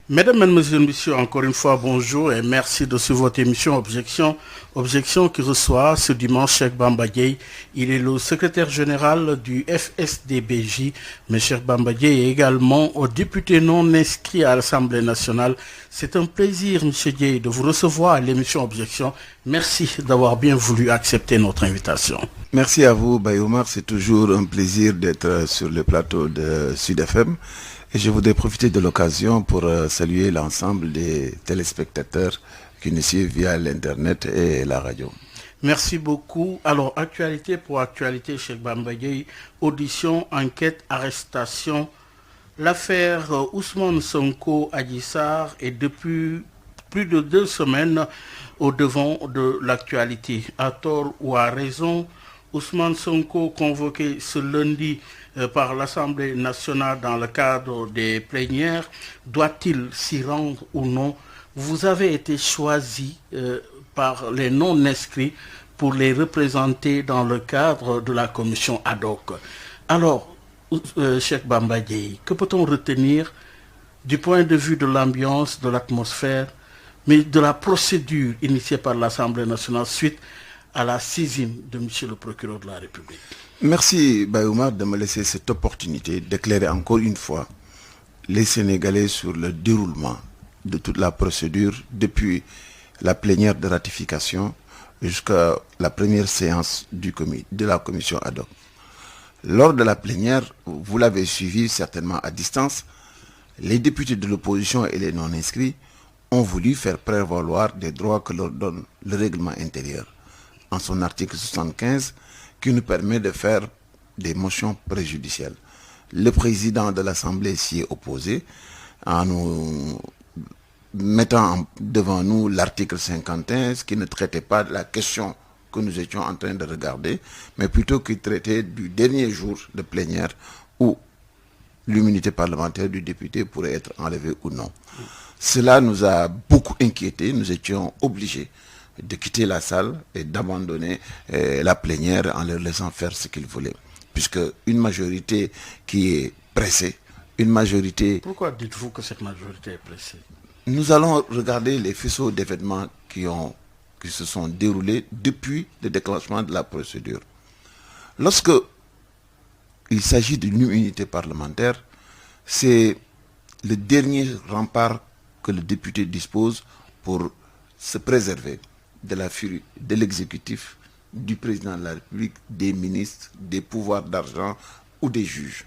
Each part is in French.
Mesdames, Mesdemoiselles, Messieurs, encore une fois, bonjour et merci de suivre votre émission Objection. Objection qui reçoit ce dimanche Cheikh Bamba Dièye. Il est le secrétaire général du FSD/BJ. Mais Cheikh Bamba Dièye est également député non inscrit à l'Assemblée nationale. C'est un plaisir, Monsieur Dièye, de vous recevoir à l'émission Objection. Merci d'avoir bien voulu accepter notre invitation. Merci à vous, Bayoumar. C'est toujours un plaisir d'être sur le plateau de Sud FM. Et je voudrais profiter de l'occasion pour saluer l'ensemble des téléspectateurs qui nous suivent via l'Internet et la radio. Merci beaucoup. Alors, actualité pour actualité, Cheikh Bamba Dièye, audition, enquête, arrestation. L'affaire Ousmane Sonko Adji Sarr est depuis plus de 2 semaines au devant de l'actualité. À tort ou à raison, Ousmane Sonko, convoqué ce lundi par l'Assemblée nationale dans le cadre des plénières, doit-il s'y rendre ou non? Vous avez été choisi par les non-inscrits pour les représenter dans le cadre de la commission ad hoc. Alors, Cheikh Bamba Dièye, que peut-on retenir du point de vue de l'ambiance, de l'atmosphère, mais de la procédure initiée par l'Assemblée nationale suite à la saisine de M. le procureur de la République? Merci Bayoumar de me laisser cette opportunité d'éclairer encore une fois les Sénégalais sur le déroulement de toute la procédure depuis la plénière de ratification jusqu'à la première séance de la commission ad hoc. Lors de la plénière, vous l'avez suivi certainement à distance, les députés de l'opposition et les non-inscrits ont voulu faire prévaloir des droits que leur donne le règlement intérieur en son article 75 qui nous permet de faire des motions préjudicielles. Le président de l'Assemblée s'y est opposé en nous mettant devant nous l'article 51 qui ne traitait pas de la question que nous étions en train de regarder, mais plutôt qui traitait du dernier jour de plénière où l'immunité parlementaire du député pourrait être enlevée ou non. Cela nous a beaucoup inquiétés, nous étions obligés de quitter la salle et d'abandonner la plénière en leur laissant faire ce qu'ils voulaient. Puisque une majorité qui est pressée, une majorité... Pourquoi dites-vous que cette majorité est pressée? Nous allons regarder les faisceaux d'événements qui se sont déroulés depuis le déclenchement de la procédure. Lorsque il s'agit d'une immunité parlementaire, c'est le dernier rempart que le député dispose pour se préserver de la furie de l'exécutif, du président de la République, des ministres, des pouvoirs d'argent ou des juges.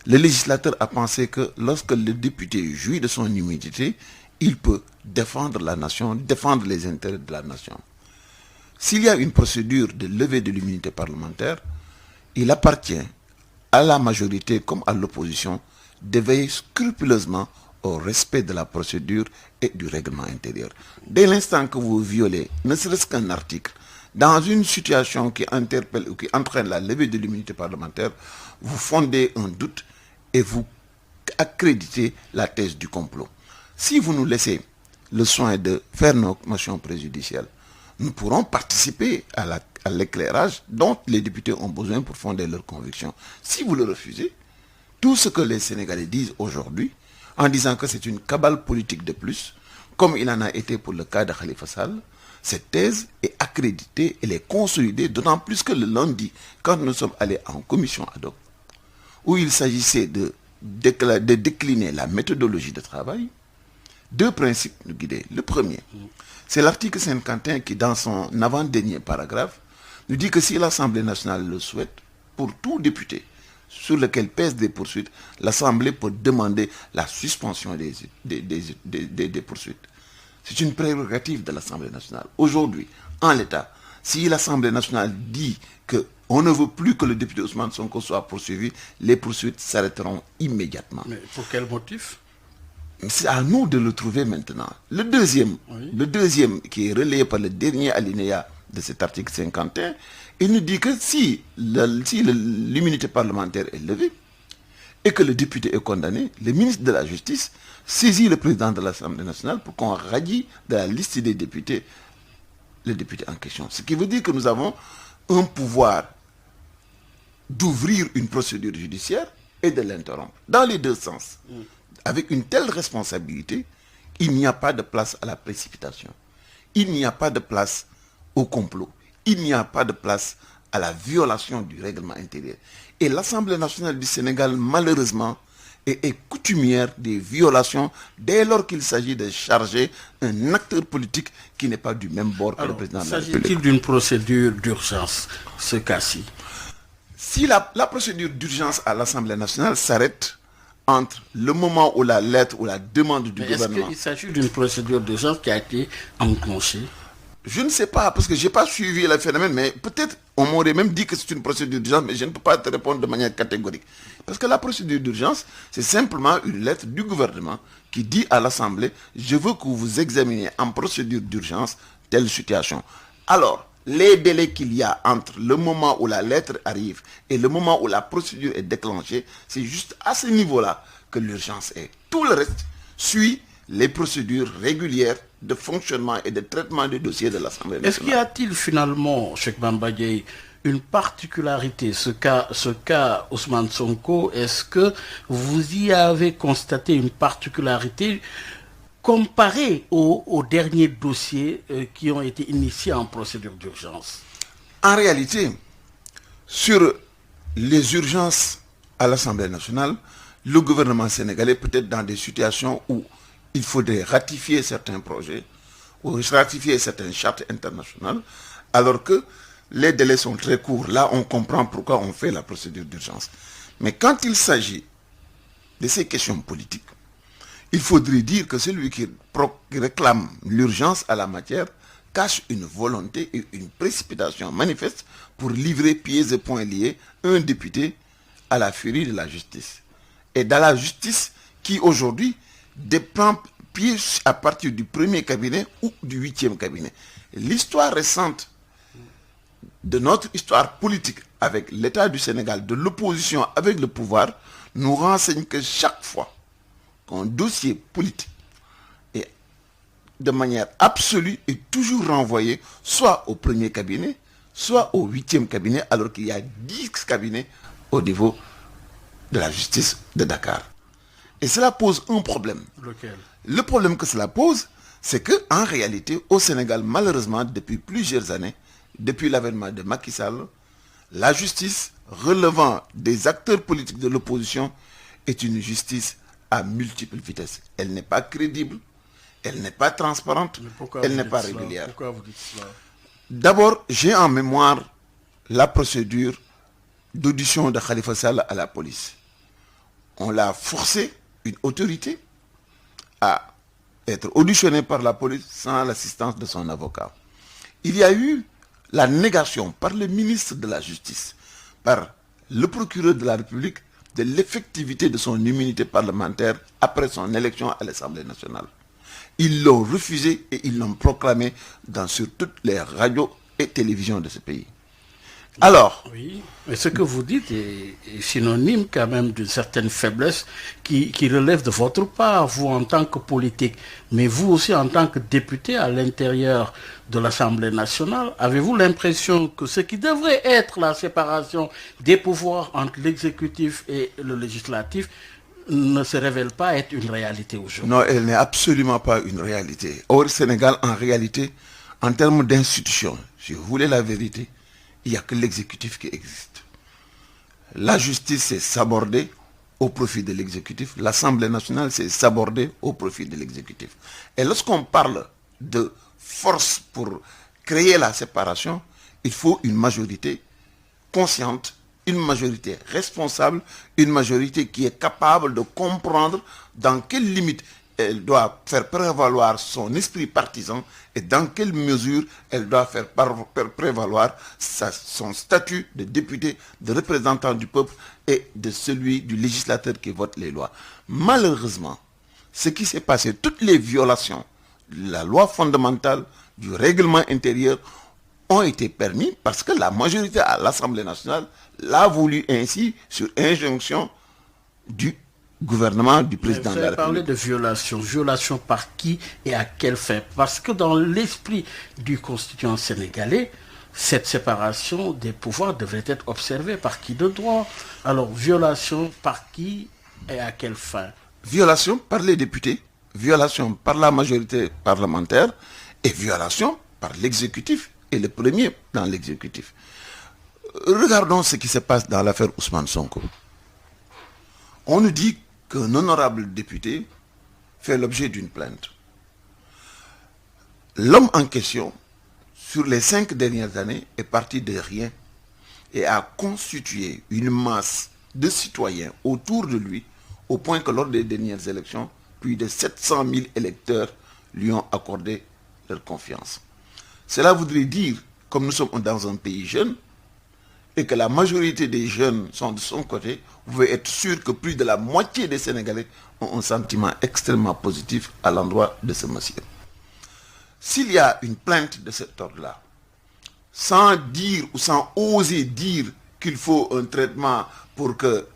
Le législateur a pensé que lorsque le député jouit de son immunité, il peut défendre la nation, défendre les intérêts de la nation. S'il y a une procédure de levée de l'immunité parlementaire, il appartient à la majorité comme à l'opposition de veiller scrupuleusement au respect de la procédure et du règlement intérieur. Dès l'instant que vous violez, ne serait-ce qu'un article, dans une situation qui interpelle ou qui entraîne la levée de l'immunité parlementaire, vous fondez un doute et vous accréditez la thèse du complot. Si vous nous laissez le soin de faire nos motions préjudicielles, nous pourrons participer à l'éclairage dont les députés ont besoin pour fonder leurs convictions. Si vous le refusez, tout ce que les Sénégalais disent aujourd'hui, en disant que c'est une cabale politique de plus, comme il en a été pour le cas de Khalifa Sall, cette thèse est accréditée, elle est consolidée, d'autant plus que le lundi, quand nous sommes allés en commission ad hoc, où il s'agissait de décliner la méthodologie de travail, 2 principes nous guidaient. Le premier, c'est l'article 51 qui, dans son avant-dernier paragraphe, nous dit que si l'Assemblée nationale le souhaite, pour tout député sur lequel pèsent des poursuites, l'Assemblée peut demander la suspension des poursuites. C'est une prérogative de l'Assemblée nationale. Aujourd'hui, en l'état, si l'Assemblée nationale dit qu'on ne veut plus que le député Ousmane Sonko soit poursuivi, les poursuites s'arrêteront immédiatement. Mais pour quel motif? C'est à nous de le trouver maintenant. Le deuxième qui est relayé par le dernier alinéa de cet article 51, il nous dit que si l'immunité parlementaire est levée et que le député est condamné, le ministre de la Justice saisit le président de l'Assemblée nationale pour qu'on radie de la liste des députés le député en question. Ce qui veut dire que nous avons un pouvoir d'ouvrir une procédure judiciaire et de l'interrompre, dans les deux sens. avec une telle responsabilité, il n'y a pas de place à la précipitation. Il n'y a pas de place au complot. Il n'y a pas de place à la violation du règlement intérieur. Et l'Assemblée nationale du Sénégal, malheureusement, est coutumière des violations dès lors qu'il s'agit de charger un acteur politique qui n'est pas du même bord que le président de la République. S'agit-il d'une procédure d'urgence, ce cas-ci? Si la procédure d'urgence à l'Assemblée nationale s'arrête entre le moment où la lettre ou la demande du gouvernement... Est-ce qu'il s'agit d'une procédure d'urgence qui a été enclenchée? Je ne sais pas, parce que je n'ai pas suivi le phénomène, mais peut-être on m'aurait même dit que c'est une procédure d'urgence, mais je ne peux pas te répondre de manière catégorique. Parce que la procédure d'urgence, c'est simplement une lettre du gouvernement qui dit à l'Assemblée, je veux que vous examiniez en procédure d'urgence telle situation. Alors, les délais qu'il y a entre le moment où la lettre arrive et le moment où la procédure est déclenchée, c'est juste à ce niveau-là que l'urgence est. Tout le reste suit les procédures régulières de fonctionnement et de traitement des dossiers de l'Assemblée nationale. Est-ce qu'il y a-t-il finalement, Cheikh Bamba Dièye, une particularité, ce cas Ousmane Sonko, est-ce que vous y avez constaté une particularité comparée aux derniers dossiers qui ont été initiés en procédure d'urgence? En réalité, sur les urgences à l'Assemblée nationale, le gouvernement sénégalais peut être dans des situations où il faudrait ratifier certains projets ou ratifier certaines chartes internationales, alors que les délais sont très courts. Là, on comprend pourquoi on fait la procédure d'urgence. Mais quand il s'agit de ces questions politiques, il faudrait dire que celui qui réclame l'urgence à la matière cache une volonté et une précipitation manifeste pour livrer pieds et poings liés un député à la furie de la justice. Et dans la justice qui aujourd'hui dépend pied à partir du premier cabinet ou du 8e cabinet. L'histoire récente de notre histoire politique avec l'État du Sénégal, de l'opposition avec le pouvoir, nous renseigne que chaque fois qu'un dossier politique est de manière absolue est toujours renvoyé soit au premier cabinet, soit au 8e cabinet, alors qu'il y a 10 cabinets au niveau de la justice de Dakar. Et cela pose un problème. Lequel? Le problème que cela pose, c'est qu'en réalité, au Sénégal, malheureusement, depuis plusieurs années, depuis l'avènement de Macky Sall, la justice relevant des acteurs politiques de l'opposition est une justice à multiples vitesses. Elle n'est pas crédible, elle n'est pas transparente, elle n'est pas régulière. Pourquoi vous dites cela? D'abord, j'ai en mémoire la procédure d'audition de Khalifa Sall à la police. On l'a forcé, une autorité, à être auditionné par la police sans l'assistance de son avocat. Il y a eu la négation par le ministre de la Justice, par le procureur de la République, de l'effectivité de son immunité parlementaire après son élection à l'Assemblée nationale. Ils l'ont refusé et ils l'ont proclamé sur toutes les radios et télévisions de ce pays. Alors, oui, mais ce que vous dites est synonyme quand même d'une certaine faiblesse qui relève de votre part, vous en tant que politique, mais vous aussi en tant que député à l'intérieur de l'Assemblée nationale. Avez-vous l'impression que ce qui devrait être la séparation des pouvoirs entre l'exécutif et le législatif ne se révèle pas être une réalité aujourd'hui? Non, elle n'est absolument pas une réalité. Au Sénégal, en réalité, en termes d'institutions, si vous voulez la vérité, il n'y a que l'exécutif qui existe. La justice s'est sabordée au profit de l'exécutif. L'Assemblée nationale s'est sabordée au profit de l'exécutif. Et lorsqu'on parle de force pour créer la séparation, il faut une majorité consciente, une majorité responsable, une majorité qui est capable de comprendre dans quelles limites elle doit faire prévaloir son esprit partisan et dans quelle mesure elle doit faire prévaloir son statut de député, de représentant du peuple et de celui du législateur qui vote les lois. Malheureusement, ce qui s'est passé, toutes les violations de la loi fondamentale, du règlement intérieur, ont été permis parce que la majorité à l'Assemblée nationale l'a voulu ainsi sur injonction du gouvernement du président de la République. Vous avez parlé de violation. Violation par qui et à quelle fin? Parce que dans l'esprit du constituant sénégalais, cette séparation des pouvoirs devrait être observée par qui de droit. Alors, violation par qui et à quelle fin? Violation par les députés, violation par la majorité parlementaire et violation par l'exécutif et le premier dans l'exécutif. Regardons ce qui se passe dans l'affaire Ousmane Sonko. On nous dit qu'un honorable député fait l'objet d'une plainte. L'homme en question, sur les 5 dernières années, est parti de rien et a constitué une masse de citoyens autour de lui, au point que lors des dernières élections, plus de 700 000 électeurs lui ont accordé leur confiance. Cela voudrait dire, comme nous sommes dans un pays jeune, et que la majorité des jeunes sont de son côté, vous pouvez être sûr que plus de la moitié des Sénégalais ont un sentiment extrêmement positif à l'endroit de ce monsieur. S'il y a une plainte de cet ordre-là, sans dire ou sans oser dire qu'il faut un traitement pour que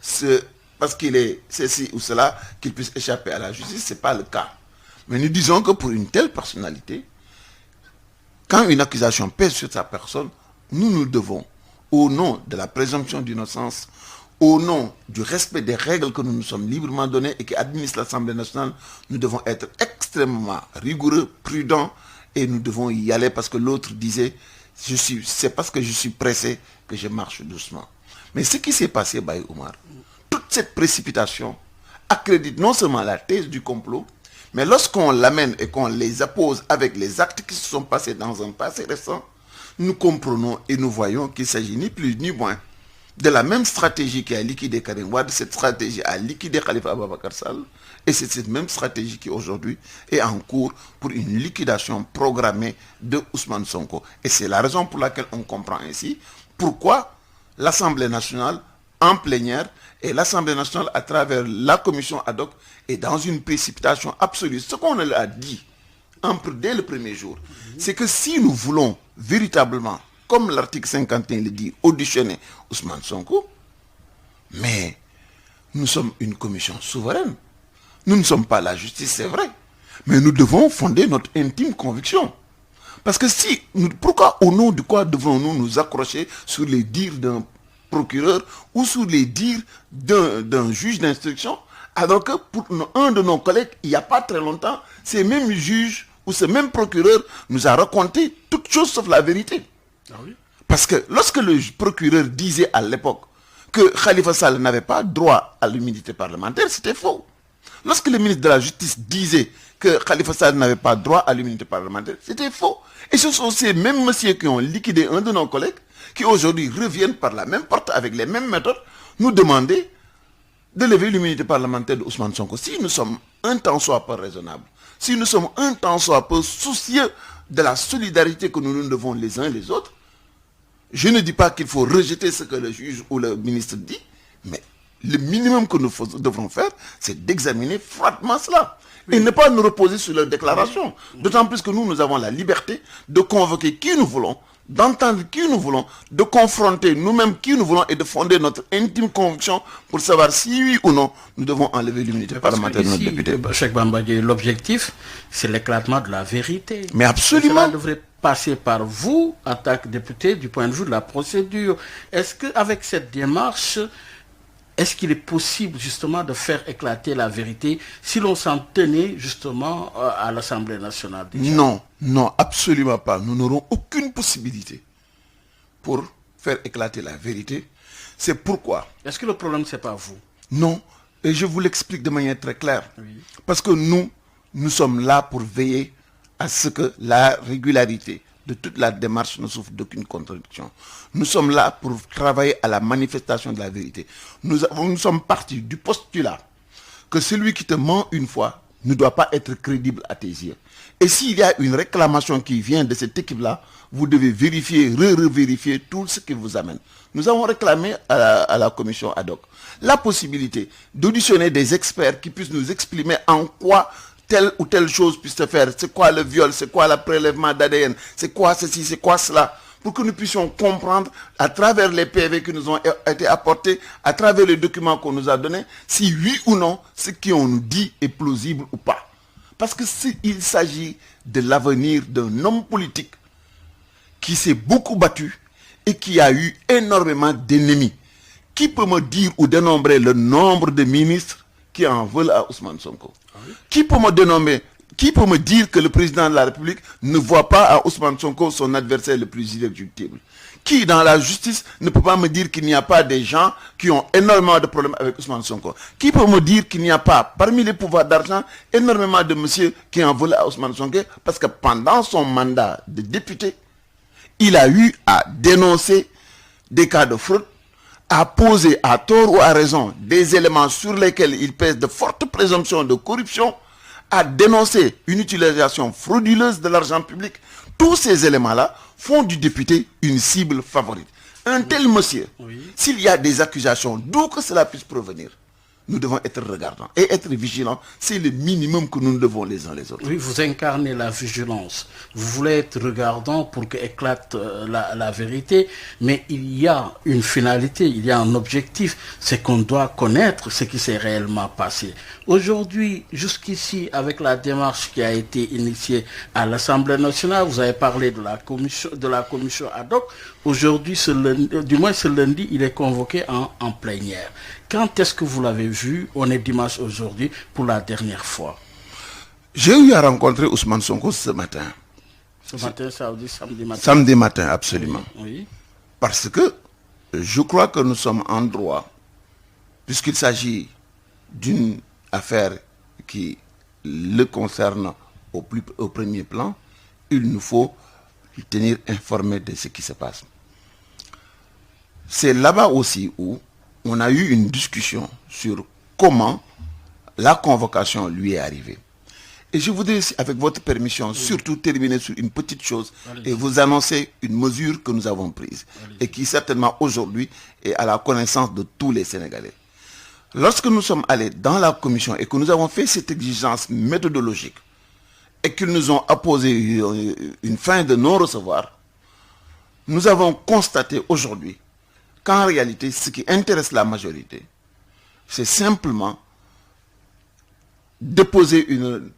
parce qu'il est ceci ou cela, qu'il puisse échapper à la justice, ce n'est pas le cas. Mais nous disons que pour une telle personnalité, quand une accusation pèse sur sa personne, nous devons, au nom de la présomption d'innocence, au nom du respect des règles que nous nous sommes librement données et qui administrent l'Assemblée nationale, nous devons être extrêmement rigoureux, prudents, et nous devons y aller parce que l'autre disait, c'est parce que je suis pressé que je marche doucement. Mais ce qui s'est passé, Baye Oumar, toute cette précipitation accrédite non seulement la thèse du complot, mais lorsqu'on l'amène et qu'on les oppose avec les actes qui se sont passés dans un passé récent, nous comprenons et nous voyons qu'il s'agit ni plus ni moins de la même stratégie qui a liquidé Karim Wade. Cette stratégie a liquidé Khalifa Ababacar Sall, et c'est cette même stratégie qui aujourd'hui est en cours pour une liquidation programmée de Ousmane Sonko. Et c'est la raison pour laquelle on comprend ainsi pourquoi l'Assemblée nationale en plénière et l'Assemblée nationale à travers la commission ad hoc est dans une précipitation absolue. Ce qu'on a dit dès le premier jour, c'est que si nous voulons véritablement, comme l'article 51 le dit, auditionner Ousmane Sonko, mais nous sommes une commission souveraine. Nous ne sommes pas la justice, c'est vrai. Mais nous devons fonder notre intime conviction. Parce que pourquoi au nom de quoi devons-nous nous accrocher sur les dires d'un procureur ou sur les dires d'un juge d'instruction, alors que pour un de nos collègues, il n'y a pas très longtemps, ces mêmes juges ou ce même procureur nous a raconté toute chose sauf la vérité. Ah oui? Parce que lorsque le procureur disait à l'époque que Khalifa Sall n'avait pas droit à l'immunité parlementaire, c'était faux. Lorsque le ministre de la Justice disait que Khalifa Sall n'avait pas droit à l'immunité parlementaire, c'était faux. Et ce sont ces mêmes messieurs qui ont liquidé un de nos collègues, qui aujourd'hui reviennent par la même porte avec les mêmes méthodes, nous demander de lever l'immunité parlementaire de Ousmane Sonko. Si nous sommes un tant soit peu raisonnables, si nous sommes un tant soit peu soucieux de la solidarité que nous devons les uns et les autres, je ne dis pas qu'il faut rejeter ce que le juge ou le ministre dit, mais le minimum que nous devrons faire, c'est d'examiner froidement cela. Oui. Et ne pas nous reposer sur leurs déclarations. Oui. D'autant plus que nous avons la liberté de convoquer qui nous voulons, d'entendre qui nous voulons, de confronter nous-mêmes qui nous voulons et de fonder notre intime conviction pour savoir si oui ou non nous devons enlever l'immunité parlementaire de notre député. Cheikh Bamba Dièye, l'objectif, c'est l'éclatement de la vérité. Mais absolument. Cela devrait passer par vous, en tant que député, du point de vue de la procédure. Est-ce qu'avec cette démarche, est-ce qu'il est possible justement de faire éclater la vérité si l'on s'en tenait justement à l'Assemblée nationale déjà? Non, absolument pas. Nous n'aurons aucune possibilité pour faire éclater la vérité. C'est pourquoi... Est-ce que le problème, c'est pas vous? Non, et je vous l'explique de manière très claire. Oui. Parce que nous sommes là pour veiller à ce que la régularité de toute la démarche ne souffre d'aucune contradiction. Nous sommes là pour travailler à la manifestation de la vérité. Nous sommes partis du postulat que celui qui te ment une fois ne doit pas être crédible à tes yeux. Et s'il y a une réclamation qui vient de cette équipe-là, vous devez vérifier, revérifier tout ce qui vous amène. Nous avons réclamé à la commission ad hoc la possibilité d'auditionner des experts qui puissent nous exprimer en quoi telle ou telle chose puisse se faire. C'est quoi le viol, c'est quoi le prélèvement d'ADN, c'est quoi ceci, c'est quoi cela, pour que nous puissions comprendre à travers les PV qui nous ont été apportés, à travers les documents qu'on nous a donnés, si oui ou non, ce qu'on nous dit est plausible ou pas. Parce que s'il s'agit de l'avenir d'un homme politique qui s'est beaucoup battu et qui a eu énormément d'ennemis, qui peut me dire ou dénombrer le nombre de ministres qui en veulent à Ousmane Sonko. Qui peut me dénommer, qui peut me dire que le président de la République ne voit pas à Ousmane Sonko son adversaire le plus irréductible? Qui, dans la justice, ne peut pas me dire qu'il n'y a pas des gens qui ont énormément de problèmes avec Ousmane Sonko? Qui peut me dire qu'il n'y a pas, parmi les pouvoirs d'argent, énormément de messieurs qui en veulent à Ousmane Sonko? Parce que pendant son mandat de député, il a eu à dénoncer des cas de fraude, à poser à tort ou à raison des éléments sur lesquels il pèse de fortes présomptions de corruption, à dénoncer une utilisation frauduleuse de l'argent public. Tous ces éléments-là font du député une cible favorite. Un tel monsieur, s'il y a des accusations, d'où que cela puisse provenir, nous devons être regardants et être vigilants. C'est le minimum que nous devons les uns les autres. Oui, vous incarnez la vigilance. Vous voulez être regardant pour qu'éclate la vérité, mais il y a une finalité, il y a un objectif, c'est qu'on doit connaître ce qui s'est réellement passé. Aujourd'hui, jusqu'ici, avec la démarche qui a été initiée à l'Assemblée nationale, vous avez parlé de la commission ad hoc. Aujourd'hui, du moins ce lundi, il est convoqué en plénière. Quand est-ce que vous l'avez vu? On est dimanche aujourd'hui pour la dernière fois. J'ai eu à rencontrer Ousmane Sonko ce matin. Ce matin, ça veut dire samedi matin. Samedi matin, absolument. Oui. Parce que je crois que nous sommes en droit, puisqu'il s'agit d'une affaire qui le concerne au premier plan, il nous faut le tenir informé de ce qui se passe. C'est là-bas aussi où on a eu une discussion sur comment la convocation lui est arrivée. Et je voudrais, avec votre permission, surtout terminer sur une petite chose et vous annoncer une mesure que nous avons prise et qui certainement aujourd'hui est à la connaissance de tous les Sénégalais. Lorsque nous sommes allés dans la commission et que nous avons fait cette exigence méthodologique et qu'ils nous ont apposé une fin de non-recevoir, nous avons constaté aujourd'hui qu'en réalité, ce qui intéresse la majorité, c'est simplement déposer de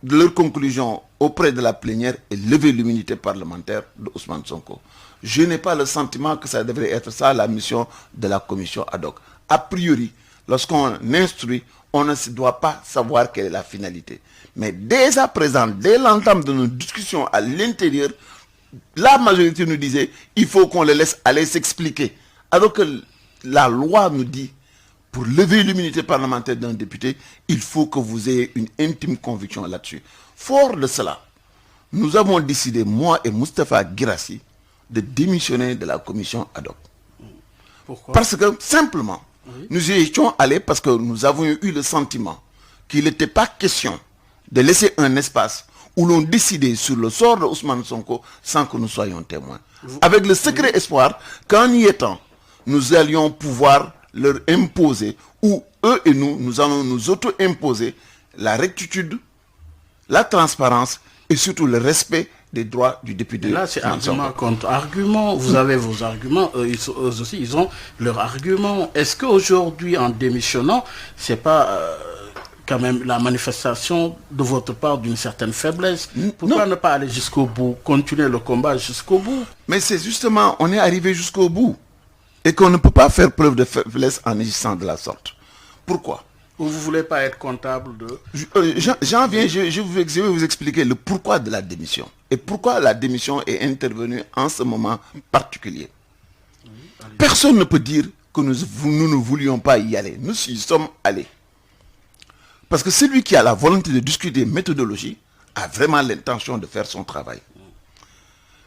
leur conclusion auprès de la plénière et lever l'immunité parlementaire de Ousmane Sonko. Je n'ai pas le sentiment que ça devrait être ça la mission de la commission ad hoc. A priori, lorsqu'on instruit, on ne doit pas savoir quelle est la finalité. Mais dès à présent, dès l'entame de nos discussions à l'intérieur, la majorité nous disait il faut qu'on les laisse aller s'expliquer. Alors que la loi nous dit pour lever l'immunité parlementaire d'un député, il faut que vous ayez une intime conviction là-dessus. Fort de cela, nous avons décidé, moi et Moustapha Guirassy, de démissionner de la commission ad hoc. Pourquoi? Parce que simplement, nous y étions allés parce que nous avons eu le sentiment qu'il n'était pas question de laisser un espace où l'on décidait sur le sort de Ousmane Sonko sans que nous soyons témoins. Avec le secret espoir qu'en y étant, nous allions pouvoir leur imposer, ou eux et nous allons nous auto-imposer la rectitude, la transparence et surtout le respect des droits du député. Là, c'est argument contre argument. Vous avez vos arguments, eux aussi, ils ont leurs arguments. Est-ce qu'aujourd'hui, en démissionnant, c'est pas quand même la manifestation de votre part d'une certaine faiblesse? Pourquoi ne pas aller jusqu'au bout, continuer le combat jusqu'au bout? Mais c'est justement, on est arrivé jusqu'au bout. Et qu'on ne peut pas faire preuve de faiblesse en agissant de la sorte. Pourquoi? Ou vous ne voulez pas être comptable de... Je vais vous expliquer le pourquoi de la démission. Et pourquoi la démission est intervenue en ce moment particulier. Personne ne peut dire que nous ne voulions pas y aller. Nous y sommes allés. Parce que celui qui a la volonté de discuter méthodologie a vraiment l'intention de faire son travail.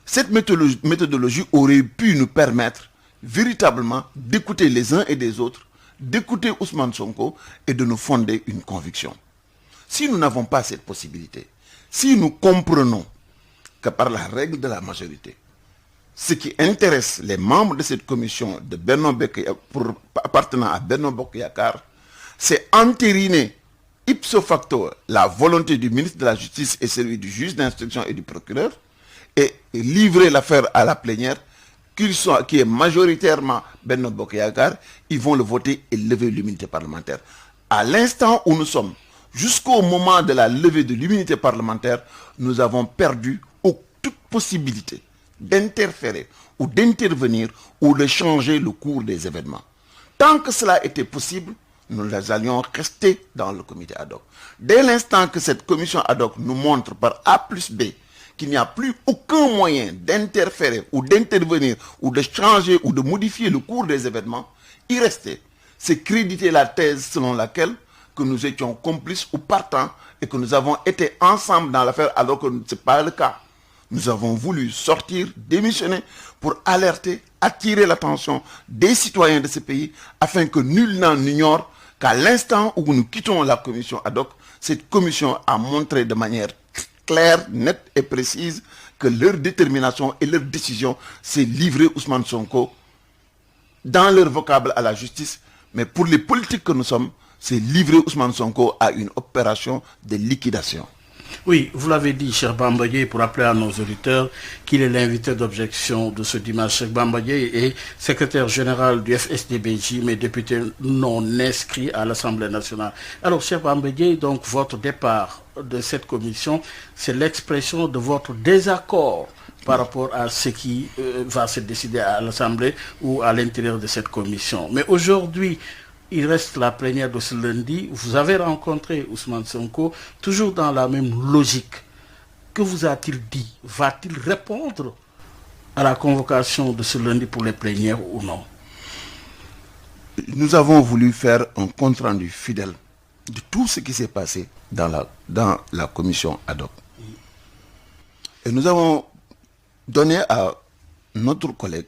Cette méthodologie aurait pu nous permettre véritablement d'écouter les uns et des autres, d'écouter Ousmane Sonko et de nous fonder une conviction. Si nous n'avons pas cette possibilité, si nous comprenons que par la règle de la majorité, ce qui intéresse les membres de cette commission de appartenant à Benno Bokk Yakaar, c'est entériner ipso facto la volonté du ministre de la Justice et celui du juge d'instruction et du procureur et livrer l'affaire à la plénière, qui est majoritairement Benno Bokk Yakaar, ils vont le voter et lever l'immunité parlementaire. À l'instant où nous sommes, jusqu'au moment de la levée de l'immunité parlementaire, nous avons perdu toute possibilité d'interférer ou d'intervenir ou de changer le cours des événements. Tant que cela était possible, nous allions rester dans le comité ad hoc. Dès l'instant que cette commission ad hoc nous montre par A plus B qu'il n'y a plus aucun moyen d'interférer ou d'intervenir ou de changer ou de modifier le cours des événements, y rester, c'est créditer la thèse selon laquelle que nous étions complices ou partants et que nous avons été ensemble dans l'affaire alors que ce n'est pas le cas. Nous avons voulu sortir, démissionner pour alerter, attirer l'attention des citoyens de ce pays afin que nul n'en ignore qu'à l'instant où nous quittons la commission ad hoc, cette commission a montré de manière claire, nette et précise que leur détermination et leur décision, c'est livrer Ousmane Sonko dans leur vocable à la justice. Mais pour les politiques que nous sommes, c'est livrer Ousmane Sonko à une opération de liquidation. Oui, vous l'avez dit, cher Bamba Dièye, pour rappeler à nos auditeurs qu'il est l'invité d'objection de ce dimanche. Cheikh Bamba Dièye est secrétaire général du FSD/BJ, mais député non inscrit à l'Assemblée nationale. Alors, cher Bamba Dièye, donc votre départ de cette commission, c'est l'expression de votre désaccord par rapport à ce qui va se décider à l'Assemblée ou à l'intérieur de cette commission. Mais aujourd'hui, il reste la plénière de ce lundi. Vous avez rencontré Ousmane Sonko, toujours dans la même logique. Que vous a-t-il dit? Va-t-il répondre à la convocation de ce lundi pour les plénières ou non? Nous avons voulu faire un compte-rendu fidèle de tout ce qui s'est passé dans la commission ad hoc. Et nous avons donné à notre collègue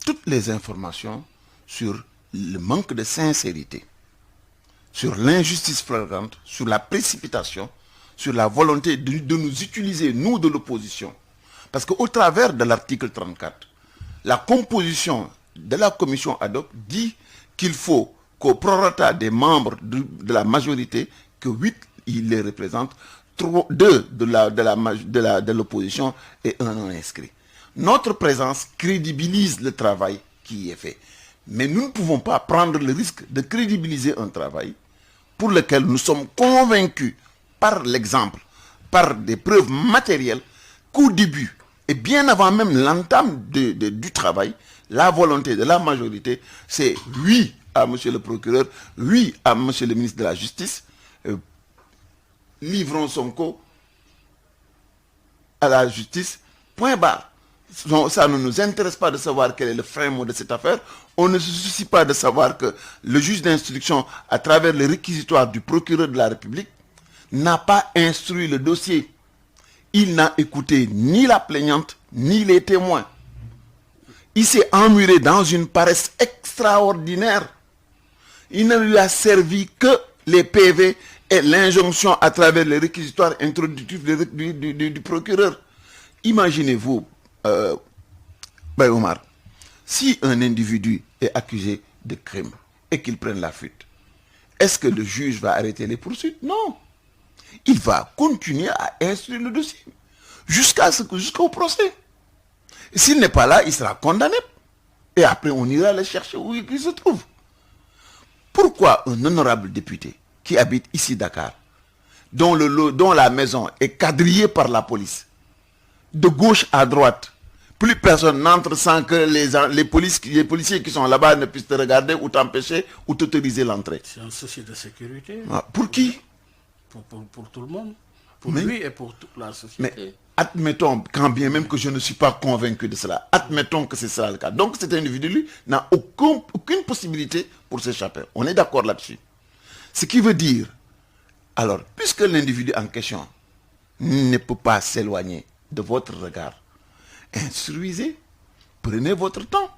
toutes les informations sur le manque de sincérité, sur l'injustice flagrante, sur la précipitation, sur la volonté de nous utiliser, nous de l'opposition. Parce qu'au travers de l'article 34, la composition de la commission ad hoc dit qu'il faut qu'au prorata des membres de la majorité, que 8 ils les représentent, 2 de l'opposition et 1 non inscrit. Notre présence crédibilise le travail qui y est fait. Mais nous ne pouvons pas prendre le risque de crédibiliser un travail pour lequel nous sommes convaincus par l'exemple, par des preuves matérielles, qu'au début, et bien avant même l'entame du travail, la volonté de la majorité, c'est oui à M. le procureur, oui à M. le ministre de la Justice, livrons Sonko à la justice, point barre. Ça ne nous intéresse pas de savoir quel est le fin mot de cette affaire. On ne se soucie pas de savoir que le juge d'instruction, à travers le réquisitoire du procureur de la République, n'a pas instruit le dossier. Il n'a écouté ni la plaignante, ni les témoins. Il s'est emmuré dans une paresse extraordinaire. Il ne lui a servi que les PV et l'injonction à travers le réquisitoire introductif du procureur. Imaginez-vous, Omar, si un individu est accusé de crime et qu'il prenne la fuite, est-ce que le juge va arrêter les poursuites? Non. Il va continuer à instruire le dossier jusqu'au procès. S'il n'est pas là, il sera condamné. Et après, on ira le chercher où il se trouve. Pourquoi un honorable député qui habite ici Dakar, dont la maison est quadrillée par la police, de gauche à droite, plus personne n'entre sans que les policiers qui sont là-bas ne puissent te regarder ou t'empêcher ou t'autoriser l'entrée. C'est un souci de sécurité. Pour qui? Pour tout le monde. Pour lui et pour toute la société. Mais admettons, quand bien même que je ne suis pas convaincu de cela, admettons que c'est ça le cas. Donc cet individu n'a aucune possibilité pour s'échapper. On est d'accord là-dessus. Ce qui veut dire, alors, puisque l'individu en question ne peut pas s'éloigner de votre regard, instruisez, prenez votre temps.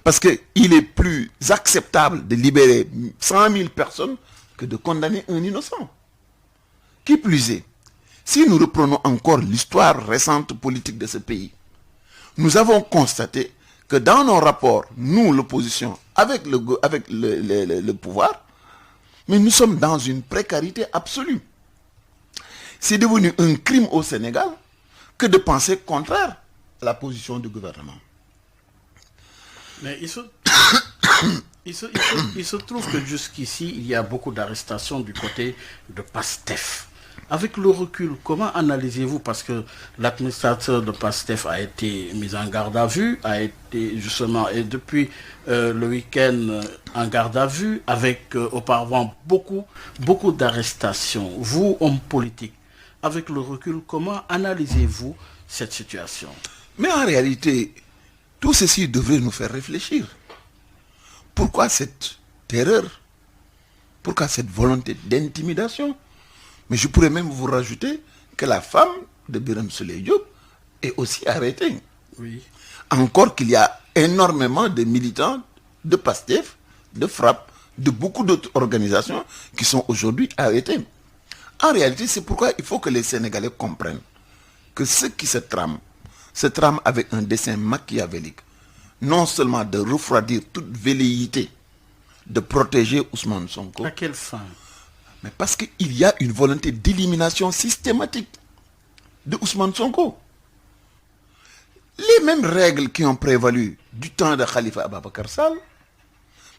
Parce qu'il est plus acceptable de libérer 100 000 personnes que de condamner un innocent. Qui plus est, si nous reprenons encore l'histoire récente politique de ce pays, nous avons constaté que dans nos rapports, nous, l'opposition, avec le pouvoir, mais nous sommes dans une précarité absolue. C'est devenu un crime au Sénégal que de penser contraire à la position du gouvernement. Mais il se trouve que jusqu'ici, il y a beaucoup d'arrestations du côté de PASTEF. Avec le recul, comment analysez-vous, parce que l'administrateur de PASTEF a été mis en garde à vue, a été justement, et depuis le week-end en garde à vue, avec auparavant beaucoup d'arrestations. Vous, homme politique, avec le recul, comment analysez-vous cette situation? Mais en réalité, tout ceci devrait nous faire réfléchir. Pourquoi cette terreur? Pourquoi cette volonté d'intimidation? Mais je pourrais même vous rajouter que la femme de Birame Souleye Diop est aussi arrêtée. Oui. Encore qu'il y a énormément de militants de PASTEF, de FRAPP, de beaucoup d'autres organisations qui sont aujourd'hui arrêtés. En réalité, c'est pourquoi il faut que les Sénégalais comprennent que ce qui se trame avec un dessein machiavélique, non seulement de refroidir toute velléité de protéger Ousmane Sonko. À quelle fin? Mais parce qu'il y a une volonté d'élimination systématique de Ousmane Sonko. Les mêmes règles qui ont prévalu du temps de Khalifa Ababacar Sall,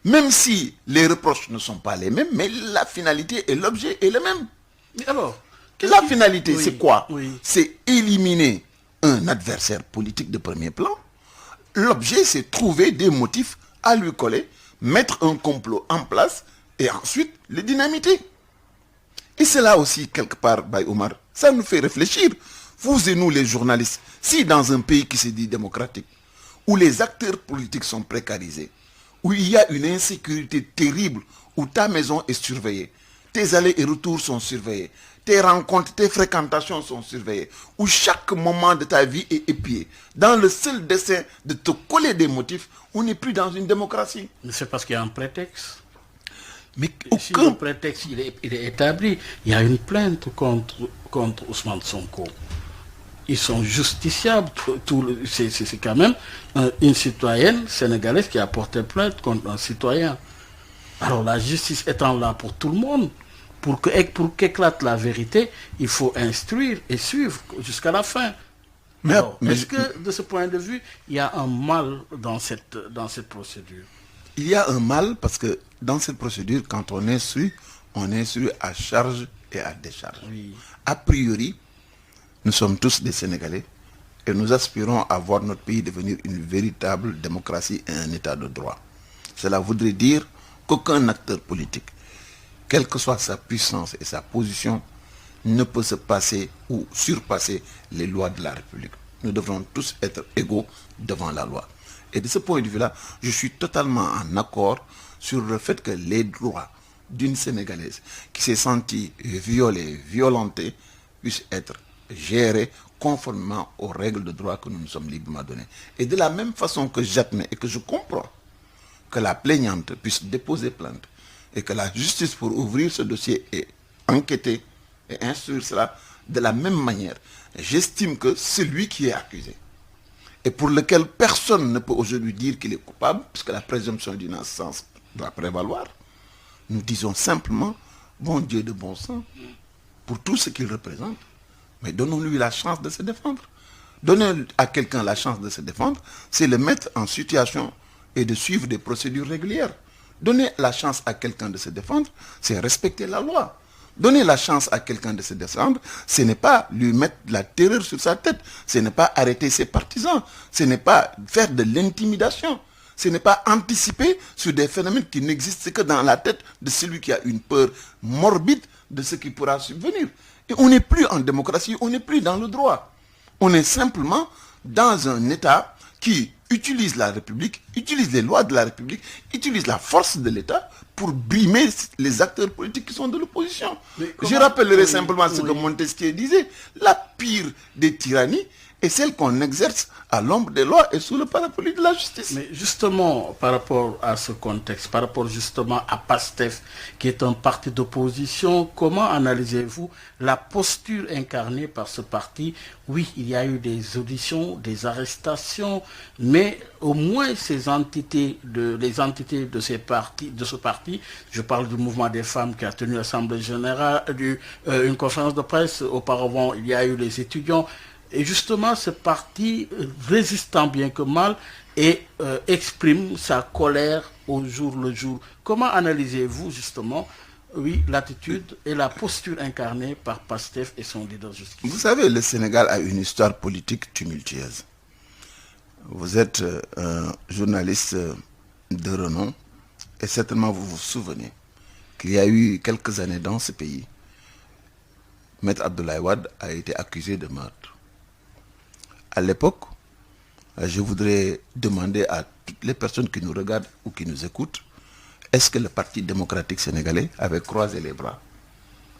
même si les reproches ne sont pas les mêmes, mais la finalité et l'objet est le même. Mais alors, la finalité, oui, c'est quoi? Oui. C'est éliminer un adversaire politique de premier plan. L'objet, c'est trouver des motifs à lui coller, mettre un complot en place et ensuite le dynamiter. Et c'est là aussi, quelque part, Baye Omar, ça nous fait réfléchir. Vous et nous, les journalistes, si dans un pays qui se dit démocratique, où les acteurs politiques sont précarisés, où il y a une insécurité terrible, où ta maison est surveillée, tes allers et retours sont surveillés, tes rencontres, tes fréquentations sont surveillées, où chaque moment de ta vie est épié, dans le seul dessein de te coller des motifs, on n'est plus dans une démocratie. Mais c'est parce qu'il y a un prétexte. Mais si le prétexte il est établi, il y a une plainte contre Ousmane Sonko. Ils sont justiciables. C'est quand même une citoyenne sénégalaise qui a porté plainte contre un citoyen. Alors la justice étant là pour tout le monde, pour qu'éclate la vérité, il faut instruire et suivre jusqu'à la fin. Est-ce que de ce point de vue, il y a un mal dans cette procédure? Il y a un mal parce que dans cette procédure, quand on instruit à charge et à décharge. Oui. A priori, nous sommes tous des Sénégalais et nous aspirons à voir notre pays devenir une véritable démocratie et un état de droit. Cela voudrait dire qu'aucun acteur politique, quelle que soit sa puissance et sa position, ne peut se passer ou surpasser les lois de la République. Nous devrons tous être égaux devant la loi. Et de ce point de vue-là, je suis totalement en accord sur le fait que les droits d'une Sénégalaise qui s'est sentie violée, violentée, puissent être gérés conformément aux règles de droit que nous nous sommes librement données. Et de la même façon que j'admets et que je comprends que la plaignante puisse déposer plainte et que la justice pour ouvrir ce dossier et enquêter et instruire cela, de la même manière, j'estime que celui qui est accusé et pour lequel personne ne peut aujourd'hui dire qu'il est coupable, puisque la présomption d'innocence doit prévaloir, nous disons simplement, bon Dieu de bon sang, pour tout ce qu'il représente, mais donnons-lui la chance de se défendre. Donner à quelqu'un la chance de se défendre, c'est le mettre en situation et de suivre des procédures régulières. Donner la chance à quelqu'un de se défendre, c'est respecter la loi. Donner la chance à quelqu'un de se défendre, ce n'est pas lui mettre de la terreur sur sa tête, ce n'est pas arrêter ses partisans, ce n'est pas faire de l'intimidation, ce n'est pas anticiper sur des phénomènes qui n'existent que dans la tête de celui qui a une peur morbide de ce qui pourra subvenir. Et on n'est plus en démocratie, on n'est plus dans le droit. On est simplement dans un État qui utilise la République, utilise les lois de la République, utilise la force de l'État pour brimer les acteurs politiques qui sont de l'opposition. Je rappellerai simplement ce que Montesquieu disait. La pire des tyrannies est celle qu'on exerce à l'ombre des lois et sous le parapluie de la justice. Mais justement, par rapport à ce contexte, par rapport justement à PASTEF, qui est un parti d'opposition, comment analysez-vous la posture incarnée par ce parti? Oui, il y a eu des auditions, des arrestations, mais au moins les entités de ce parti, je parle du mouvement des femmes qui a tenu l'Assemblée générale, une conférence de presse, auparavant il y a eu les étudiants, et justement ce parti résistant bien que mal et exprime sa colère au jour le jour. Comment analysez-vous justement Oui, l'attitude et la posture incarnée par Pastef et son leader Justice. Vous savez, le Sénégal a une histoire politique tumultueuse. Vous êtes un journaliste de renom et certainement vous vous souvenez qu'il y a eu quelques années dans ce pays, Maître Abdoulaye Wade a été accusé de meurtre. À l'époque, je voudrais demander à toutes les personnes qui nous regardent ou qui nous écoutent, est-ce que le Parti démocratique sénégalais avait croisé les bras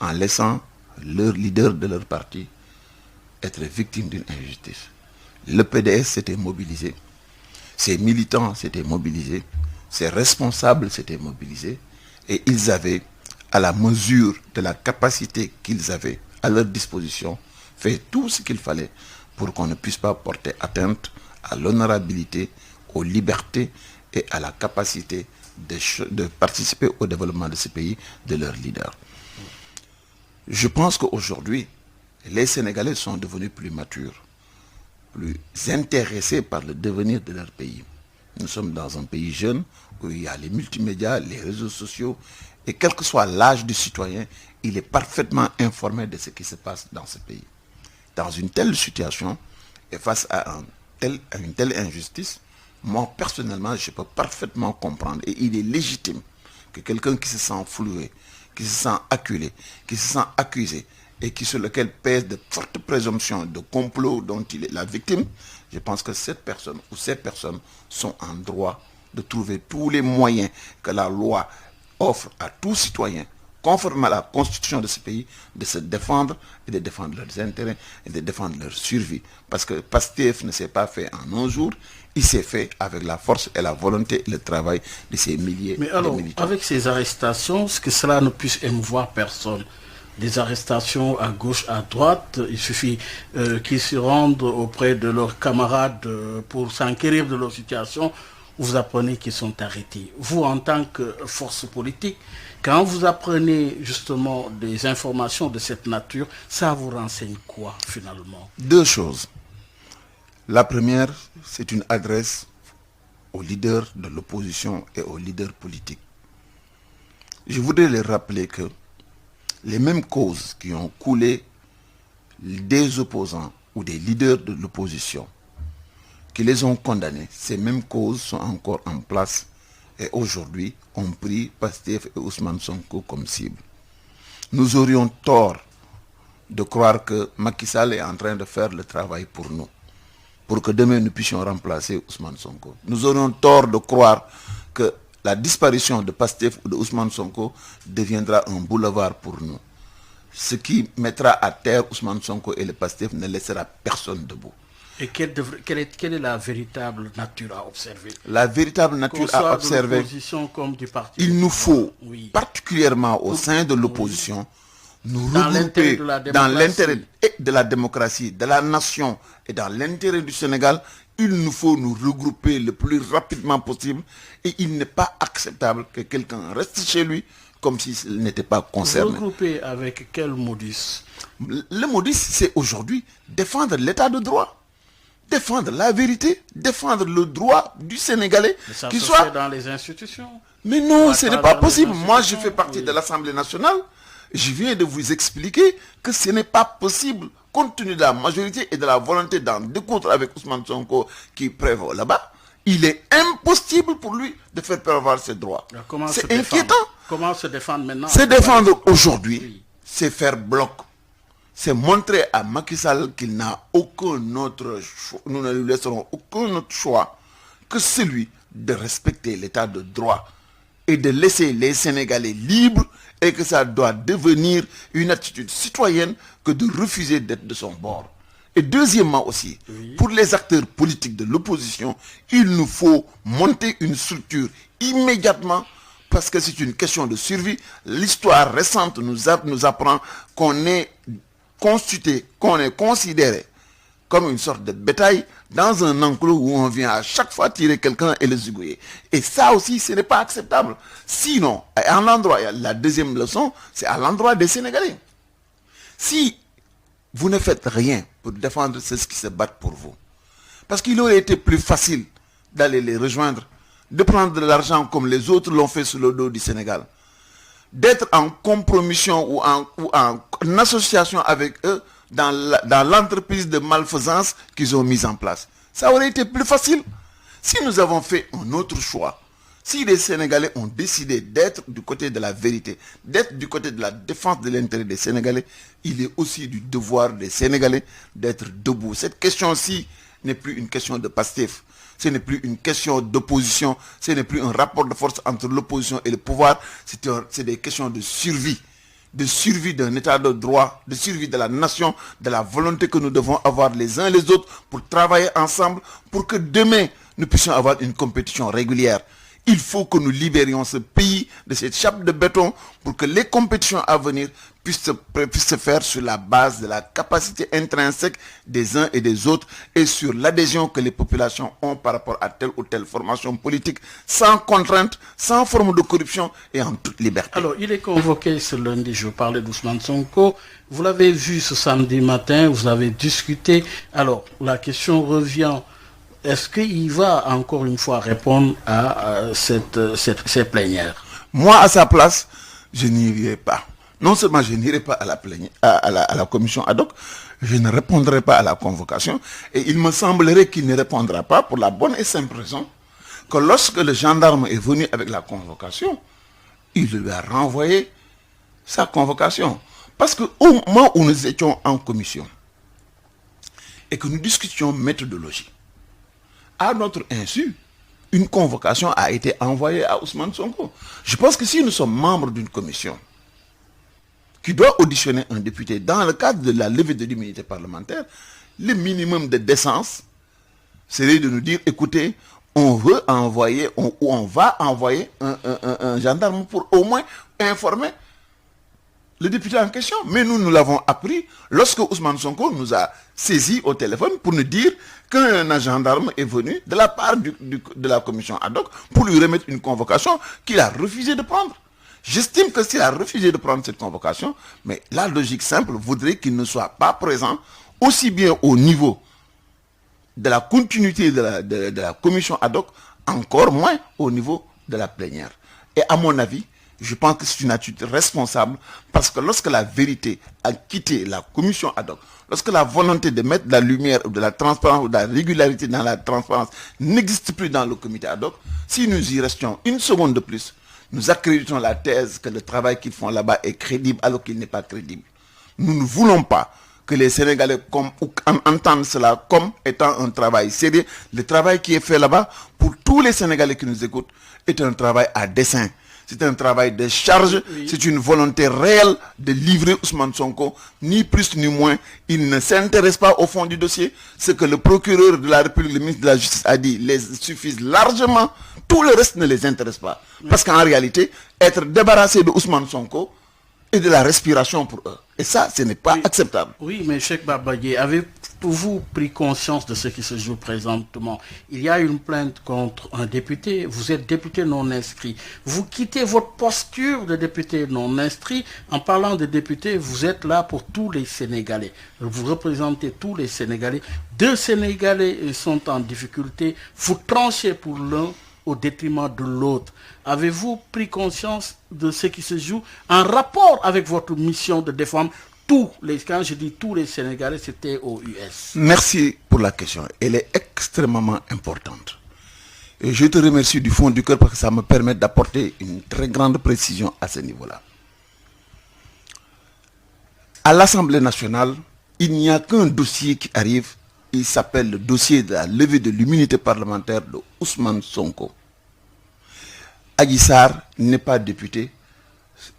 en laissant leur leader de leur parti être victime d'une injustice? Le PDS s'était mobilisé, ses militants s'étaient mobilisés, ses responsables s'étaient mobilisés et ils avaient, à la mesure de la capacité qu'ils avaient à leur disposition, fait tout ce qu'il fallait pour qu'on ne puisse pas porter atteinte à l'honorabilité, aux libertés et à la capacité de participer au développement de ce pays de leurs leaders. Je pense qu'aujourd'hui, les Sénégalais sont devenus plus matures, plus intéressés par le devenir de leur pays. Nous sommes dans un pays jeune où il y a les multimédias, les réseaux sociaux, et quel que soit l'âge du citoyen, il est parfaitement informé de ce qui se passe dans ce pays. Dans une telle situation, et face à une telle injustice, moi personnellement, je peux parfaitement comprendre, et il est légitime que quelqu'un qui se sent floué, qui se sent acculé, qui se sent accusé, et sur lequel pèsent de fortes présomptions de complot dont il est la victime, je pense que cette personne ou ces personnes sont en droit de trouver tous les moyens que la loi offre à tout citoyen, conformément à la constitution de ce pays, de se défendre et de défendre leurs intérêts et de défendre leur survie. Parce que Pastef ne s'est pas fait en un jour, il s'est fait avec la force et la volonté et le travail de ces milliers Mais alors, de militants. avec ces arrestations, ce que cela ne puisse émouvoir personne, des arrestations à gauche, à droite, il suffit qu'ils se rendent auprès de leurs camarades pour s'enquérir de leur situation, vous apprenez qu'ils sont arrêtés. Vous, en tant que force politique, quand vous apprenez justement des informations de cette nature, ça vous renseigne quoi finalement? Deux choses. La première, c'est une adresse aux leaders de l'opposition et aux leaders politiques. Je voudrais les rappeler que les mêmes causes qui ont coulé des opposants ou des leaders de l'opposition, qui les ont condamnés, ces mêmes causes sont encore en place et aujourd'hui ont pris Pastef et Ousmane Sonko comme cible. Nous aurions tort de croire que Macky Sall est en train de faire le travail pour nous, pour que demain nous puissions remplacer Ousmane Sonko. Nous aurions tort de croire que la disparition de Pastef ou de Ousmane Sonko deviendra un boulevard pour nous. Ce qui mettra à terre Ousmane Sonko et le Pastef ne laissera personne debout. Et quelle est la véritable nature à observer? La véritable nature à observer, comme du parti, il nous faut, oui, particulièrement au sein de l'opposition, nous dans regrouper dans l'intérêt de la démocratie, de la nation et dans l'intérêt du Sénégal. Il nous faut nous regrouper le plus rapidement possible et il n'est pas acceptable que quelqu'un reste chez lui comme s'il n'était pas concerné. Regrouper avec quel modus? Le modus, c'est aujourd'hui défendre l'état de droit, défendre la vérité, défendre le droit du Sénégalais. Mais ça qui se soit fait dans les institutions. Mais non, ce n'est pas possible. Moi, je institutions, fais partie oui, de l'Assemblée nationale. Je viens de vous expliquer que ce n'est pas possible, compte tenu de la majorité et de la volonté d'en découdre avec Ousmane Sonko qui prévaut là-bas. Il est impossible pour lui de faire prévaloir ses droits. C'est inquiétant. Comment se défendre maintenant? Se défendre aujourd'hui, oui, c'est faire bloc. C'est montrer à Macky Sall qu'il n'a aucun autre choix. Nous ne lui laisserons aucun autre choix que celui de respecter l'état de droit et de laisser les Sénégalais libres, et que ça doit devenir une attitude citoyenne que de refuser d'être de son bord. Et deuxièmement aussi, oui, pour les acteurs politiques de l'opposition, il nous faut monter une structure immédiatement parce que c'est une question de survie. L'histoire récente nous apprend qu'on est constitué, qu'on est considéré comme une sorte de bétail dans un enclos où on vient à chaque fois tirer quelqu'un et le zigouiller. Et ça aussi, ce n'est pas acceptable. Sinon, à l'endroit, la deuxième leçon, c'est à l'endroit des Sénégalais. Si vous ne faites rien pour défendre ceux qui se battent pour vous, parce qu'il aurait été plus facile d'aller les rejoindre, de prendre de l'argent comme les autres l'ont fait sur le dos du Sénégal. d'être en compromission ou en association avec eux dans l'entreprise de malfaisance qu'ils ont mise en place. Ça aurait été plus facile. Si nous avons fait un autre choix, si les Sénégalais ont décidé d'être du côté de la vérité, d'être du côté de la défense de l'intérêt des Sénégalais, il est aussi du devoir des Sénégalais d'être debout. Cette question-ci n'est plus une question de Pastef. Ce n'est plus une question d'opposition. Ce n'est plus un rapport de force entre l'opposition et le pouvoir. C'est des questions de survie d'un état de droit, de survie de la nation, de la volonté que nous devons avoir les uns les autres pour travailler ensemble, pour que demain, nous puissions avoir une compétition régulière. Il faut que nous libérions ce pays de cette chape de béton pour que les compétitions à venir puissent se faire sur la base de la capacité intrinsèque des uns et des autres et sur l'adhésion que les populations ont par rapport à telle ou telle formation politique, sans contrainte, sans forme de corruption et en toute liberté. Alors, il est convoqué ce lundi, je parlais d'Ousmane Sonko. Vous l'avez vu ce samedi matin, vous avez discuté. Alors, la question revient. Est-ce qu'il va encore une fois répondre à ces plénières? Moi, à sa place, je n'irai pas. Non seulement je n'irai pas à la plénière, à la commission ad hoc, je ne répondrai pas à la convocation. Et il me semblerait qu'il ne répondra pas pour la bonne et simple raison que lorsque le gendarme est venu avec la convocation, il lui a renvoyé sa convocation. Parce qu'au moment où nous étions en commission et que nous discutions méthodologie, à notre insu, une convocation a été envoyée à Ousmane Sonko. Je pense que si nous sommes membres d'une commission qui doit auditionner un député dans le cadre de la levée de l'immunité parlementaire, le minimum de décence serait de nous dire, écoutez, on va envoyer un gendarme pour au moins informer le député en question. Mais nous l'avons appris lorsque Ousmane Sonko nous a saisi au téléphone pour nous dire qu'un gendarme est venu de la part de la commission ad hoc pour lui remettre une convocation qu'il a refusé de prendre. J'estime que s'il a refusé de prendre cette convocation, mais la logique simple voudrait qu'il ne soit pas présent aussi bien au niveau de la continuité de la commission ad hoc, encore moins au niveau de la plénière. Et à mon avis, je pense que c'est une attitude responsable parce que lorsque la vérité a quitté la commission ad hoc, lorsque la volonté de mettre de la lumière ou de la transparence ou de la régularité dans la transparence n'existe plus dans le comité ad hoc, si nous y restions une seconde de plus, nous accréditons la thèse que le travail qu'ils font là-bas est crédible alors qu'il n'est pas crédible. Nous ne voulons pas que les Sénégalais entendent cela comme étant un travail sérieux. Le travail qui est fait là-bas, pour tous les Sénégalais qui nous écoutent, est un travail à dessein. C'est un travail de charge, oui. C'est une volonté réelle de livrer Ousmane Sonko, ni plus ni moins. Il ne s'intéresse pas au fond du dossier. Ce que le procureur de la République, le ministre de la Justice a dit, les suffit largement. Tout le reste ne les intéresse pas. Oui. Parce qu'en réalité, être débarrassé de Ousmane Sonko est de la respiration pour eux. Et ça, ce n'est pas acceptable. Oui, mais Cheikh Babaye, avez-vous pris conscience de ce qui se joue présentement? Il y a une plainte contre un député. Vous êtes député non inscrit. Vous quittez votre posture de député non inscrit. En parlant de député, vous êtes là pour tous les Sénégalais. Vous représentez tous les Sénégalais. 2 Sénégalais sont en difficulté. Vous tranchez pour l'un au détriment de l'autre. Avez-vous pris conscience de ce qui se joue en rapport avec votre mission de défendre quand je dis tous les Sénégalais, c'était aux US? Merci pour la question. Elle est extrêmement importante. Et je te remercie du fond du cœur parce que ça me permet d'apporter une très grande précision à ce niveau-là. À l'Assemblée nationale, il n'y a qu'un dossier qui arrive. Il s'appelle le dossier de la levée de l'immunité parlementaire de Ousmane Sonko. Adji Sarr n'est pas députée.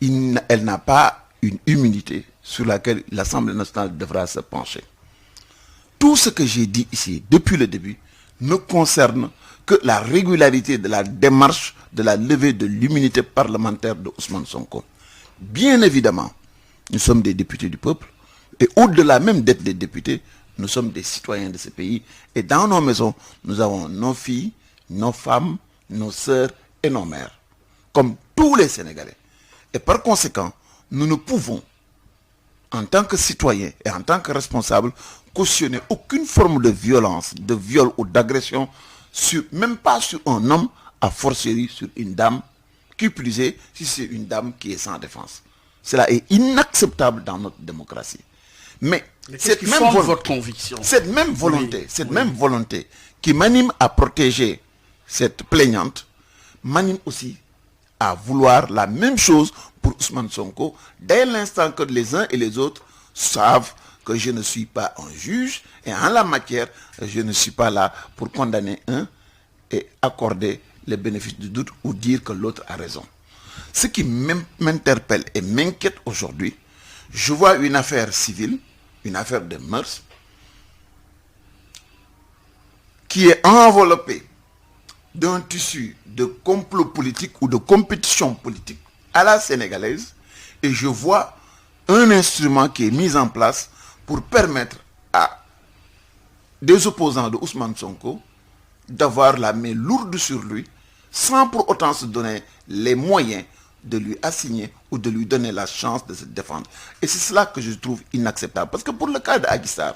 Elle n'a pas une immunité sur laquelle l'Assemblée nationale devra se pencher. Tout ce que j'ai dit ici depuis le début ne concerne que la régularité de la démarche de la levée de l'immunité parlementaire de Ousmane Sonko. Bien évidemment, nous sommes des députés du peuple et au-delà même d'être des députés, nous sommes des citoyens de ce pays et dans nos maisons, nous avons nos filles, nos femmes, nos sœurs et nos mères, comme tous les Sénégalais. Et par conséquent, nous ne pouvons, en tant que citoyens et en tant que responsables, cautionner aucune forme de violence, de viol ou d'agression, même pas sur un homme, a fortiori sur une dame Qui plus est, si c'est une dame qui est sans défense. Cela est inacceptable dans notre démocratie. Mais cette même volonté, votre conviction. Cette même volonté qui m'anime à protéger cette plaignante, m'anime aussi à vouloir la même chose pour Ousmane Sonko, dès l'instant que les uns et les autres savent que je ne suis pas un juge, et en la matière, je ne suis pas là pour condamner un et accorder le bénéfice du doute ou dire que l'autre a raison. Ce qui m'interpelle et m'inquiète aujourd'hui, je vois une affaire civile, une affaire de mœurs, qui est enveloppée d'un tissu de complot politique ou de compétition politique à la sénégalaise, et je vois un instrument qui est mis en place pour permettre à des opposants de Ousmane Sonko d'avoir la main lourde sur lui, sans pour autant se donner les moyens de lui assigner ou de lui donner la chance de se défendre. Et c'est cela que je trouve inacceptable. Parce que pour le cas d'Adji Sarr,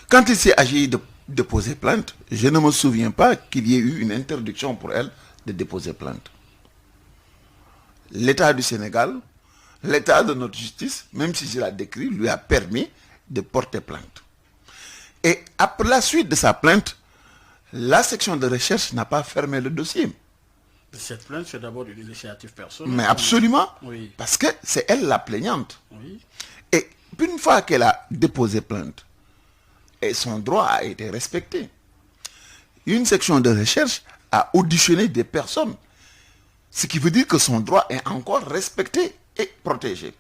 quand il s'est agi de déposer plainte, je ne me souviens pas qu'il y ait eu une interdiction pour elle de déposer plainte. L'État du Sénégal, l'État de notre justice, même si je la décris, lui a permis de porter plainte. Et après la suite de sa plainte, la section de recherche n'a pas fermé le dossier. Cette plainte, c'est d'abord une initiative personnelle. Mais absolument, oui. Parce que c'est elle la plaignante. Oui. Et une fois qu'elle a déposé plainte, et son droit a été respecté, une section de recherche a auditionné des personnes, ce qui veut dire que son droit est encore respecté et protégé.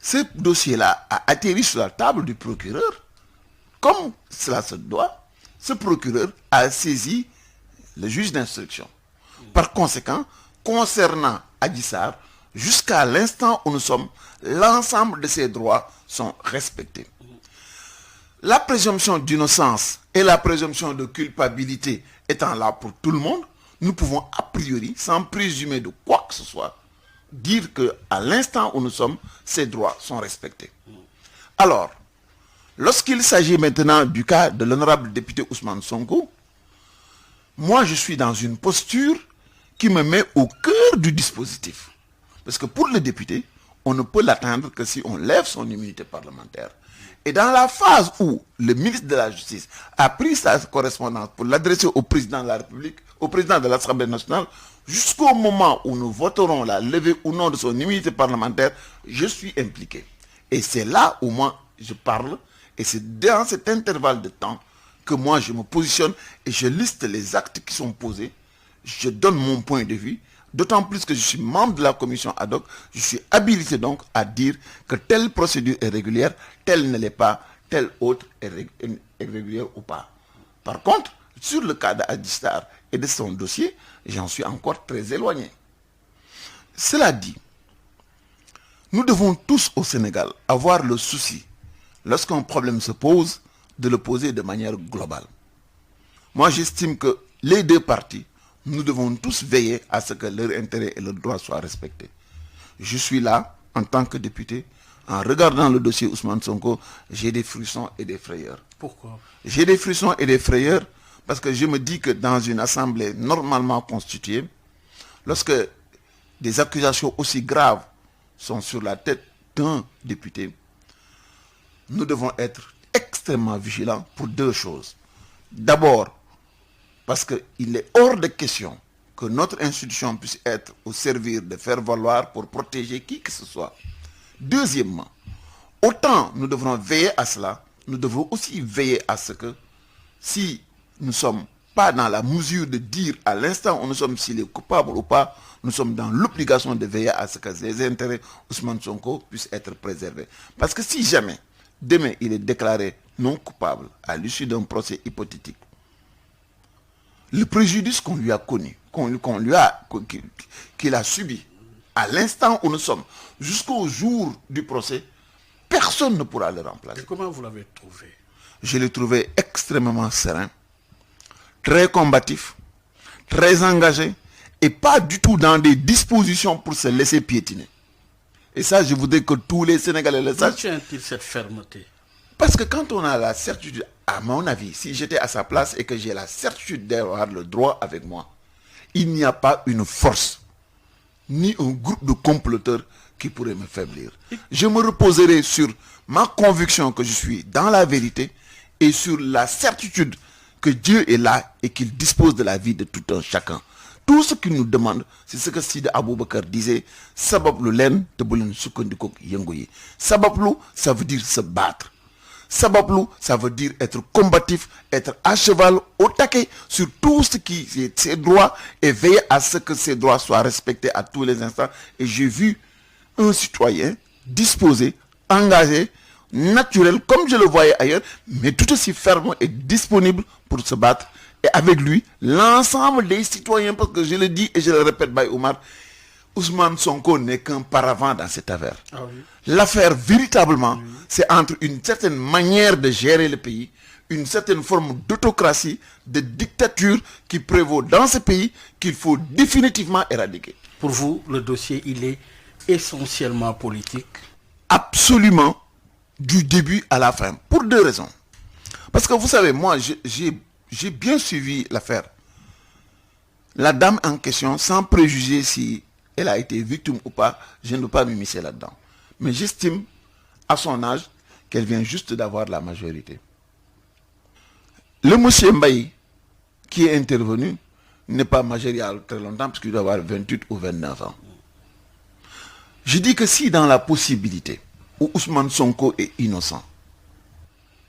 Ce dossier-là a atterri sur la table du procureur. Comme cela se doit, ce procureur a saisi le juge d'instruction. Par conséquent, concernant Adji Sarr, jusqu'à l'instant où nous sommes, l'ensemble de ses droits sont respectés. La présomption d'innocence et la présomption de culpabilité étant là pour tout le monde, nous pouvons a priori, sans présumer de quoi que ce soit, dire qu'à l'instant où nous sommes, ces droits sont respectés. Alors, lorsqu'il s'agit maintenant du cas de l'honorable député Ousmane Sonko, moi je suis dans une posture qui me met au cœur du dispositif. Parce que pour le député, on ne peut l'atteindre que si on lève son immunité parlementaire. Et dans la phase où le ministre de la Justice a pris sa correspondance pour l'adresser au président de la République, au président de l'Assemblée nationale, jusqu'au moment où nous voterons la levée ou non de son immunité parlementaire, je suis impliqué. Et c'est là où moi je parle, et c'est dans cet intervalle de temps que moi je me positionne et je liste les actes qui sont posés, je donne mon point de vue, d'autant plus que je suis membre de la commission ad hoc, je suis habilité donc à dire que telle procédure est régulière, telle ne l'est pas, telle autre est irrégulière ou pas. Par contre, sur le cas d'Adji Sarr et de son dossier, j'en suis encore très éloigné. Cela dit, nous devons tous au Sénégal avoir le souci, lorsqu'un problème se pose, de le poser de manière globale. Moi, j'estime que les deux parties, nous devons tous veiller à ce que leurs intérêts et leurs droits soient respectés. Je suis là, en tant que député, en regardant le dossier Ousmane Sonko, j'ai des frissons et des frayeurs. Pourquoi? J'ai des frissons et des frayeurs parce que je me dis que dans une assemblée normalement constituée, lorsque des accusations aussi graves sont sur la tête d'un député, nous devons être extrêmement vigilants pour deux choses. D'abord, parce qu'il est hors de question que notre institution puisse être au service de faire valoir pour protéger qui que ce soit. Deuxièmement, autant nous devrons veiller à cela, nous devons aussi veiller à ce que si nous ne sommes pas dans la mesure de dire à l'instant où nous sommes s'il est coupable ou pas, nous sommes dans l'obligation de veiller à ce que les intérêts Ousmane Sonko puissent être préservés. Parce que si jamais, demain, il est déclaré non coupable à l'issue d'un procès hypothétique, le préjudice qu'on lui a connu, qu'il a subi à l'instant où nous sommes, jusqu'au jour du procès, personne ne pourra le remplacer. Et comment vous l'avez trouvé? Je l'ai trouvé extrêmement serein, très combatif, très engagé, et pas du tout dans des dispositions pour se laisser piétiner. Et ça, je voudrais que tous les Sénégalais le sachent. D'où tient-il cette fermeté? Parce que quand on a la certitude, à mon avis, si j'étais à sa place et que j'ai la certitude d'avoir le droit avec moi, il n'y a pas une force ni un groupe de comploteurs qui pourrait me faiblir. Je me reposerai sur ma conviction que je suis dans la vérité et sur la certitude que Dieu est là et qu'il dispose de la vie de tout un chacun. Tout ce qu'il nous demande, c'est ce que Sidi Aboubakar disait, sabab lu len te bu len sukkandiko yengu yi. Sabab lu, ça veut dire se battre. Sabab lu, ça veut dire être combatif, être à cheval, au taquet sur tout ce qui est ses droits et veiller à ce que ces droits soient respectés à tous les instants. Et j'ai vu un citoyen disposé, engagé, naturel, comme je le voyais ailleurs, mais tout aussi ferme et disponible pour se battre. Et avec lui, l'ensemble des citoyens, parce que je le dis et je le répète, Baye Omar, Ousmane Sonko n'est qu'un paravent dans cette affaire. Ah oui. L'affaire, véritablement, c'est entre une certaine manière de gérer le pays, une certaine forme d'autocratie, de dictature qui prévaut dans ce pays qu'il faut définitivement éradiquer. Pour vous, le dossier, il est essentiellement politique? Absolument, du début à la fin, pour deux raisons. Parce que vous savez, moi, j'ai bien suivi l'affaire. La dame en question, sans préjuger si elle a été victime ou pas, je ne veux pas m'immiscer là-dedans. Mais j'estime, à son âge, qu'elle vient juste d'avoir la majorité. Le monsieur Mbaye, qui est intervenu, n'est pas majeur il y a très longtemps, parce qu'il doit avoir 28 ou 29 ans. Je dis que si dans la possibilité où Ousmane Sonko est innocent,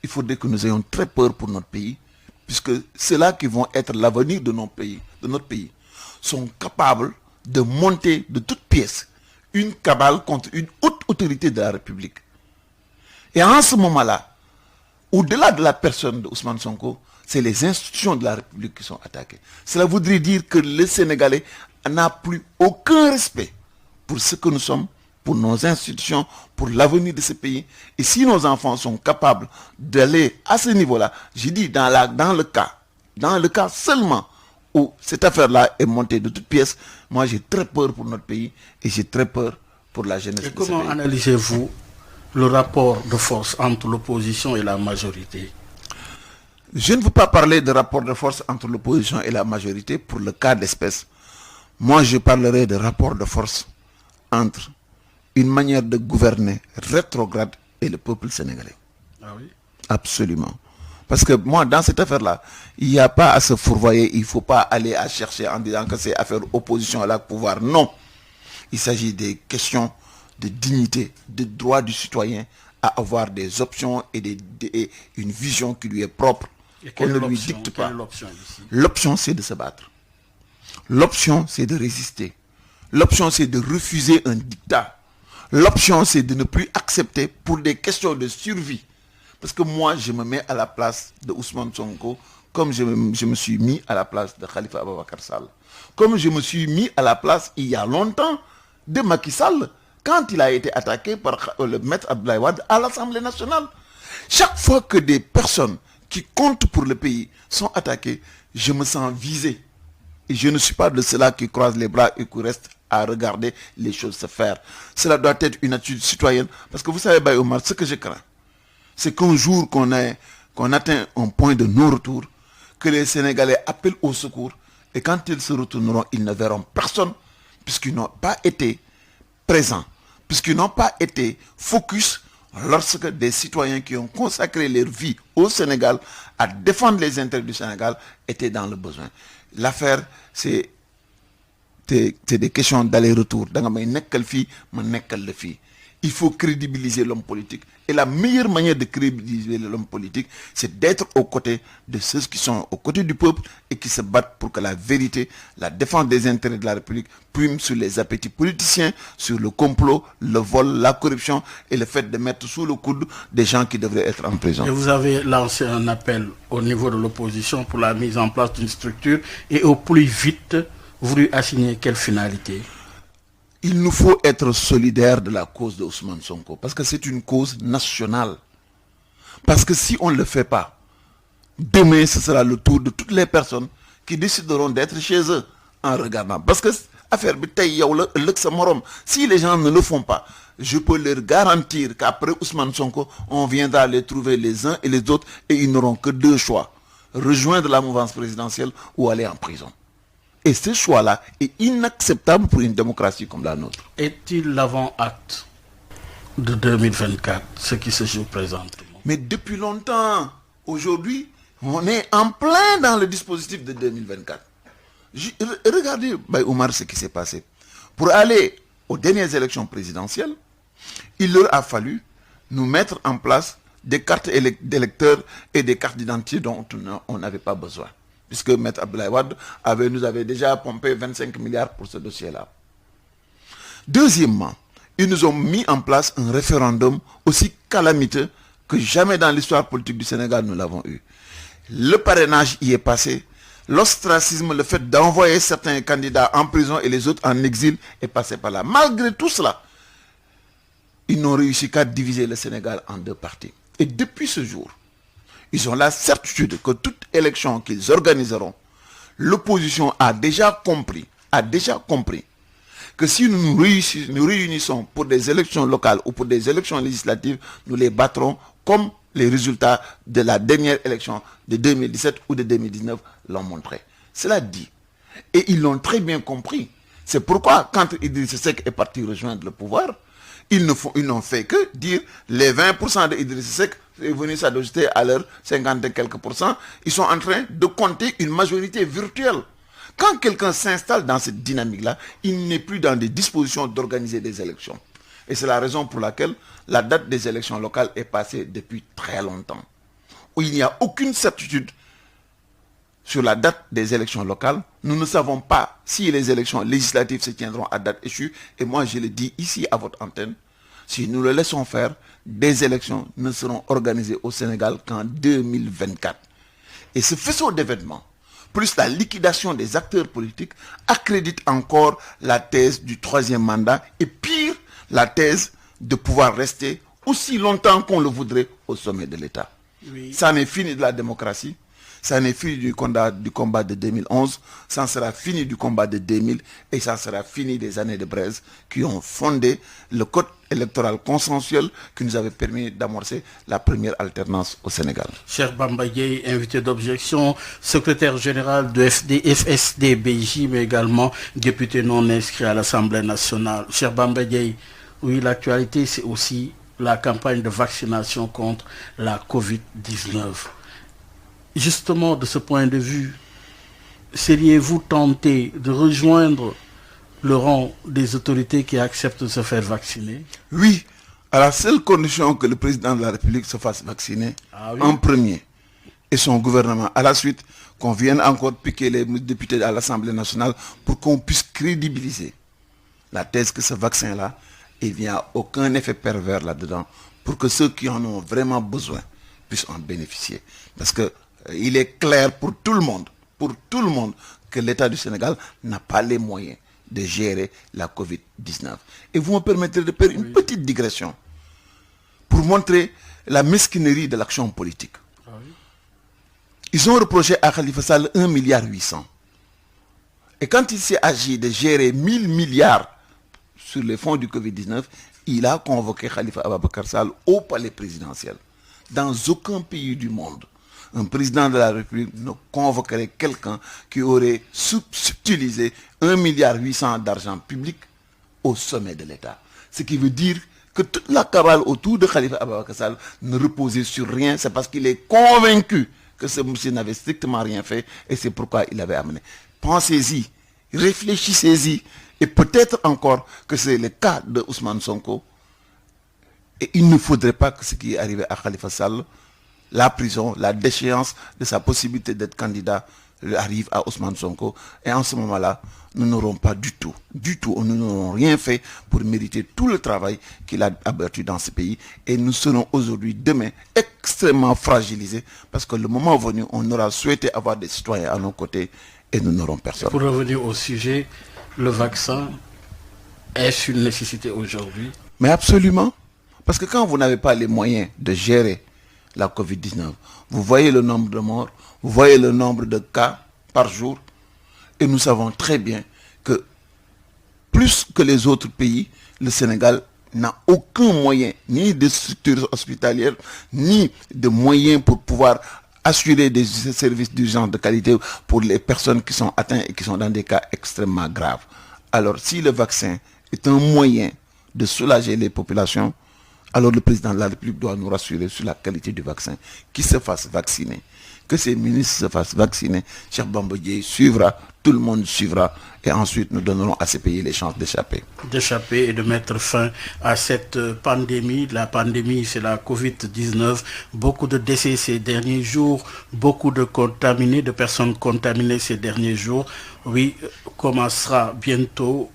il faudrait que nous ayons très peur pour notre pays, puisque ceux-là qui vont être l'avenir de notre pays, sont capables de monter de toutes pièces une cabale contre une haute autorité de la République. Et en ce moment-là, au-delà de la personne de Ousmane Sonko, c'est les institutions de la République qui sont attaquées. Cela voudrait dire que le Sénégalais n'a plus aucun respect pour ce que nous sommes, pour nos institutions, pour l'avenir de ce pays. Et si nos enfants sont capables d'aller à ce niveau-là, j'ai dit dans le cas seulement où cette affaire-là est montée de toutes pièces, moi j'ai très peur pour notre pays et j'ai très peur pour la jeunesse de ce pays. Et comment analysez-vous le rapport de force entre l'opposition et la majorité? Je ne veux pas parler de rapport de force entre l'opposition et la majorité pour le cas d'espèce. Moi je parlerai de rapport de force entre une manière de gouverner rétrograde et le peuple sénégalais. Ah oui? Absolument. Parce que moi, dans cette affaire-là, il n'y a pas à se fourvoyer, il ne faut pas aller à chercher en disant que c'est affaire opposition à la pouvoir. Non. Il s'agit des questions de dignité, de droit du citoyen à avoir des options et une vision qui lui est propre, qu'on ne lui dicte pas. L'option, c'est de se battre. L'option, c'est de résister. L'option, c'est de refuser un dictat. L'option, c'est de ne plus accepter pour des questions de survie. Parce que moi, je me mets à la place de Ousmane Sonko, comme je me suis mis à la place de Khalifa Ababacar Sall. Comme je me suis mis à la place, il y a longtemps, de Macky Sall, quand il a été attaqué par le maître Abdoulaye Wade à l'Assemblée nationale. Chaque fois que des personnes qui comptent pour le pays sont attaquées, je me sens visé. Et je ne suis pas de ceux-là qui croisent les bras et qui restent à regarder les choses se faire. Cela doit être une attitude citoyenne. Parce que vous savez, Baye Omar, ce que je crains, c'est qu'un jour qu'on atteint un point de non-retour, que les Sénégalais appellent au secours, et quand ils se retourneront, ils ne verront personne, puisqu'ils n'ont pas été présents, puisqu'ils n'ont pas été focus lorsque des citoyens qui ont consacré leur vie au Sénégal à défendre les intérêts du Sénégal étaient dans le besoin. L'affaire, c'est des questions d'aller-retour. Il faut crédibiliser l'homme politique. Et la meilleure manière de crédibiliser l'homme politique, c'est d'être aux côtés de ceux qui sont aux côtés du peuple et qui se battent pour que la vérité, la défense des intérêts de la République prime sur les appétits politiciens, sur le complot, le vol, la corruption et le fait de mettre sous le coude des gens qui devraient être en prison. Et vous avez lancé un appel au niveau de l'opposition pour la mise en place d'une structure et au plus vite voulu assigner quelle finalité? Il nous faut être solidaires de la cause de Ousmane Sonko, parce que c'est une cause nationale. Parce que si on ne le fait pas, demain ce sera le tour de toutes les personnes qui décideront d'être chez eux en regardant. Parce que si les gens ne le font pas, je peux leur garantir qu'après Ousmane Sonko, on viendra les trouver les uns et les autres et ils n'auront que deux choix. Rejoindre la mouvance présidentielle ou aller en prison. Et ce choix-là est inacceptable pour une démocratie comme la nôtre. Est-il l'avant-acte de 2024, ce qui se joue présentement? Mais depuis longtemps, aujourd'hui, on est en plein dans le dispositif de 2024. Regardez, Omar, ce qui s'est passé. Pour aller aux dernières élections présidentielles, il leur a fallu nous mettre en place des cartes d'électeurs et des cartes d'identité dont on n'avait pas besoin. Puisque M. Abdoulaye Wade nous avait déjà pompé 25 milliards pour ce dossier-là. Deuxièmement, ils nous ont mis en place un référendum aussi calamiteux que jamais dans l'histoire politique du Sénégal nous l'avons eu. Le parrainage y est passé. L'ostracisme, le fait d'envoyer certains candidats en prison et les autres en exil est passé par là. Malgré tout cela, ils n'ont réussi qu'à diviser le Sénégal en deux parties. Et depuis ce jour, ils ont la certitude que toute élection qu'ils organiseront, l'opposition a déjà compris que si nous réunissons pour des élections locales ou pour des élections législatives, nous les battrons comme les résultats de la dernière élection de 2017 ou de 2019 l'ont montré. Cela dit, et ils l'ont très bien compris. C'est pourquoi, quand Idriss Seck est parti rejoindre le pouvoir, ils n'ont fait que dire les 20% d'Idriss Seck est venu s'adjuster à leurs 50 et quelques %. Ils sont en train de compter une majorité virtuelle. Quand quelqu'un s'installe dans cette dynamique-là, il n'est plus dans des dispositions d'organiser des élections. Et c'est la raison pour laquelle la date des élections locales est passée depuis très longtemps. Où il n'y a aucune certitude sur la date des élections locales. Nous ne savons pas si les élections législatives se tiendront à date échue. Et moi, je le dis ici à votre antenne, si nous le laissons faire, des élections ne seront organisées au Sénégal qu'en 2024. Et ce faisceau d'événements, plus la liquidation des acteurs politiques, accrédite encore la thèse du troisième mandat et pire, la thèse de pouvoir rester aussi longtemps qu'on le voudrait au sommet de l'État. Oui. Ça en est fini de la démocratie, ça en est fini du combat de 2011, ça en sera fini du combat de 2000 et ça sera fini des années de braise qui ont fondé le code électoral consensuel qui nous avait permis d'amorcer la première alternance au Sénégal. Cher Bamba Dièye, invité d'objection, secrétaire général de FSD-BJ, mais également député non inscrit à l'Assemblée nationale. Cher Bamba Dièye, oui, l'actualité, c'est aussi la campagne de vaccination contre la Covid-19. Justement, de ce point de vue, seriez-vous tenté de rejoindre le rang des autorités qui acceptent de se faire vacciner? Oui, à la seule condition que le président de la République se fasse vacciner en premier et son gouvernement. À la suite, qu'on vienne encore piquer les députés à l'Assemblée nationale pour qu'on puisse crédibiliser la thèse que ce vaccin-là, il n'y a aucun effet pervers là-dedans pour que ceux qui en ont vraiment besoin puissent en bénéficier. Parce que il est clair pour tout le monde, que l'État du Sénégal n'a pas les moyens de gérer la Covid-19. Et vous me permettrez de faire une petite digression pour montrer la mesquinerie de l'action politique. Ils ont reproché à Khalifa Sall 1,8 milliard. Et quand il s'est agi de gérer 1000 milliards sur les fonds du Covid-19, il a convoqué Khalifa Ababacar Sall au palais présidentiel. Dans aucun pays du monde, un président de la République ne convoquerait quelqu'un qui aurait subtilisé 1,8 milliard d'argent public au sommet de l'État. Ce qui veut dire que toute la cabale autour de Khalifa Ababacar Sall ne reposait sur rien. C'est parce qu'il est convaincu que ce monsieur n'avait strictement rien fait et c'est pourquoi il avait amené. Pensez-y, réfléchissez-y et peut-être encore que c'est le cas de Ousmane Sonko. Et il ne faudrait pas que ce qui est arrivé à Khalifa Sall, la prison, la déchéance de sa possibilité d'être candidat arrive à Ousmane Sonko. Et en ce moment-là, nous n'aurons pas du tout, nous n'aurons rien fait pour mériter tout le travail qu'il a abattu dans ce pays. Et nous serons aujourd'hui, demain, extrêmement fragilisés parce que le moment venu, on aura souhaité avoir des citoyens à nos côtés et nous n'aurons personne. Pour revenir au sujet, le vaccin, est-ce une nécessité aujourd'hui? Mais absolument. Parce que quand vous n'avez pas les moyens de gérer la Covid-19, vous voyez le nombre de morts, vous voyez le nombre de cas par jour, et nous savons très bien que plus que les autres pays, le Sénégal n'a aucun moyen, ni de structures hospitalières, ni de moyens pour pouvoir assurer des services d'urgence de qualité pour les personnes qui sont atteintes et qui sont dans des cas extrêmement graves. Alors, si le vaccin est un moyen de soulager les populations, alors le président de la République doit nous rassurer sur la qualité du vaccin, qu'il se fasse vacciner, que ses ministres se fassent vacciner. Cheikh Bamba Dièye suivra, tout le monde suivra, et ensuite nous donnerons à ces pays les chances d'échapper. D'échapper et de mettre fin à cette pandémie. La pandémie, c'est la Covid-19. Beaucoup de décès ces derniers jours, beaucoup de contaminés, de personnes contaminées ces derniers jours. Oui, commencera bientôt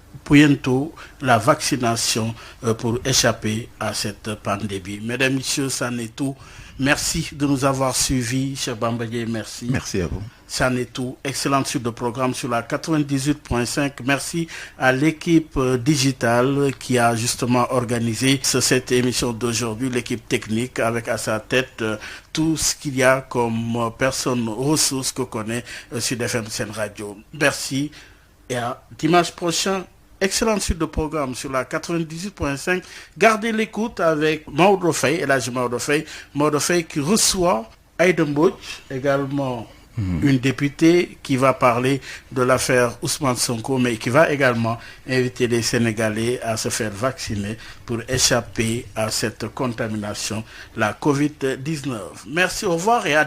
la vaccination pour échapper à cette pandémie. Mesdames, Messieurs, ça n'est tout. Merci de nous avoir suivis, Cheikh Bamba Dièye, merci. Merci à vous. Ça n'est tout. Excellente suite de programme sur la 98.5. Merci à l'équipe digitale qui a justement organisé cette émission d'aujourd'hui, l'équipe technique avec à sa tête tout ce qu'il y a comme personne ressource que connaît Sud FM Sen Radio. Merci et à dimanche prochain. Excellente suite de programme sur la 98.5. Gardez l'écoute avec Maodo Faye, Elhadji Maodo Faye qui reçoit Aïda Mbodj, également une députée qui va parler de l'affaire Ousmane Sonko, mais qui va également inviter les Sénégalais à se faire vacciner pour échapper à cette contamination, la Covid-19. Merci, au revoir et à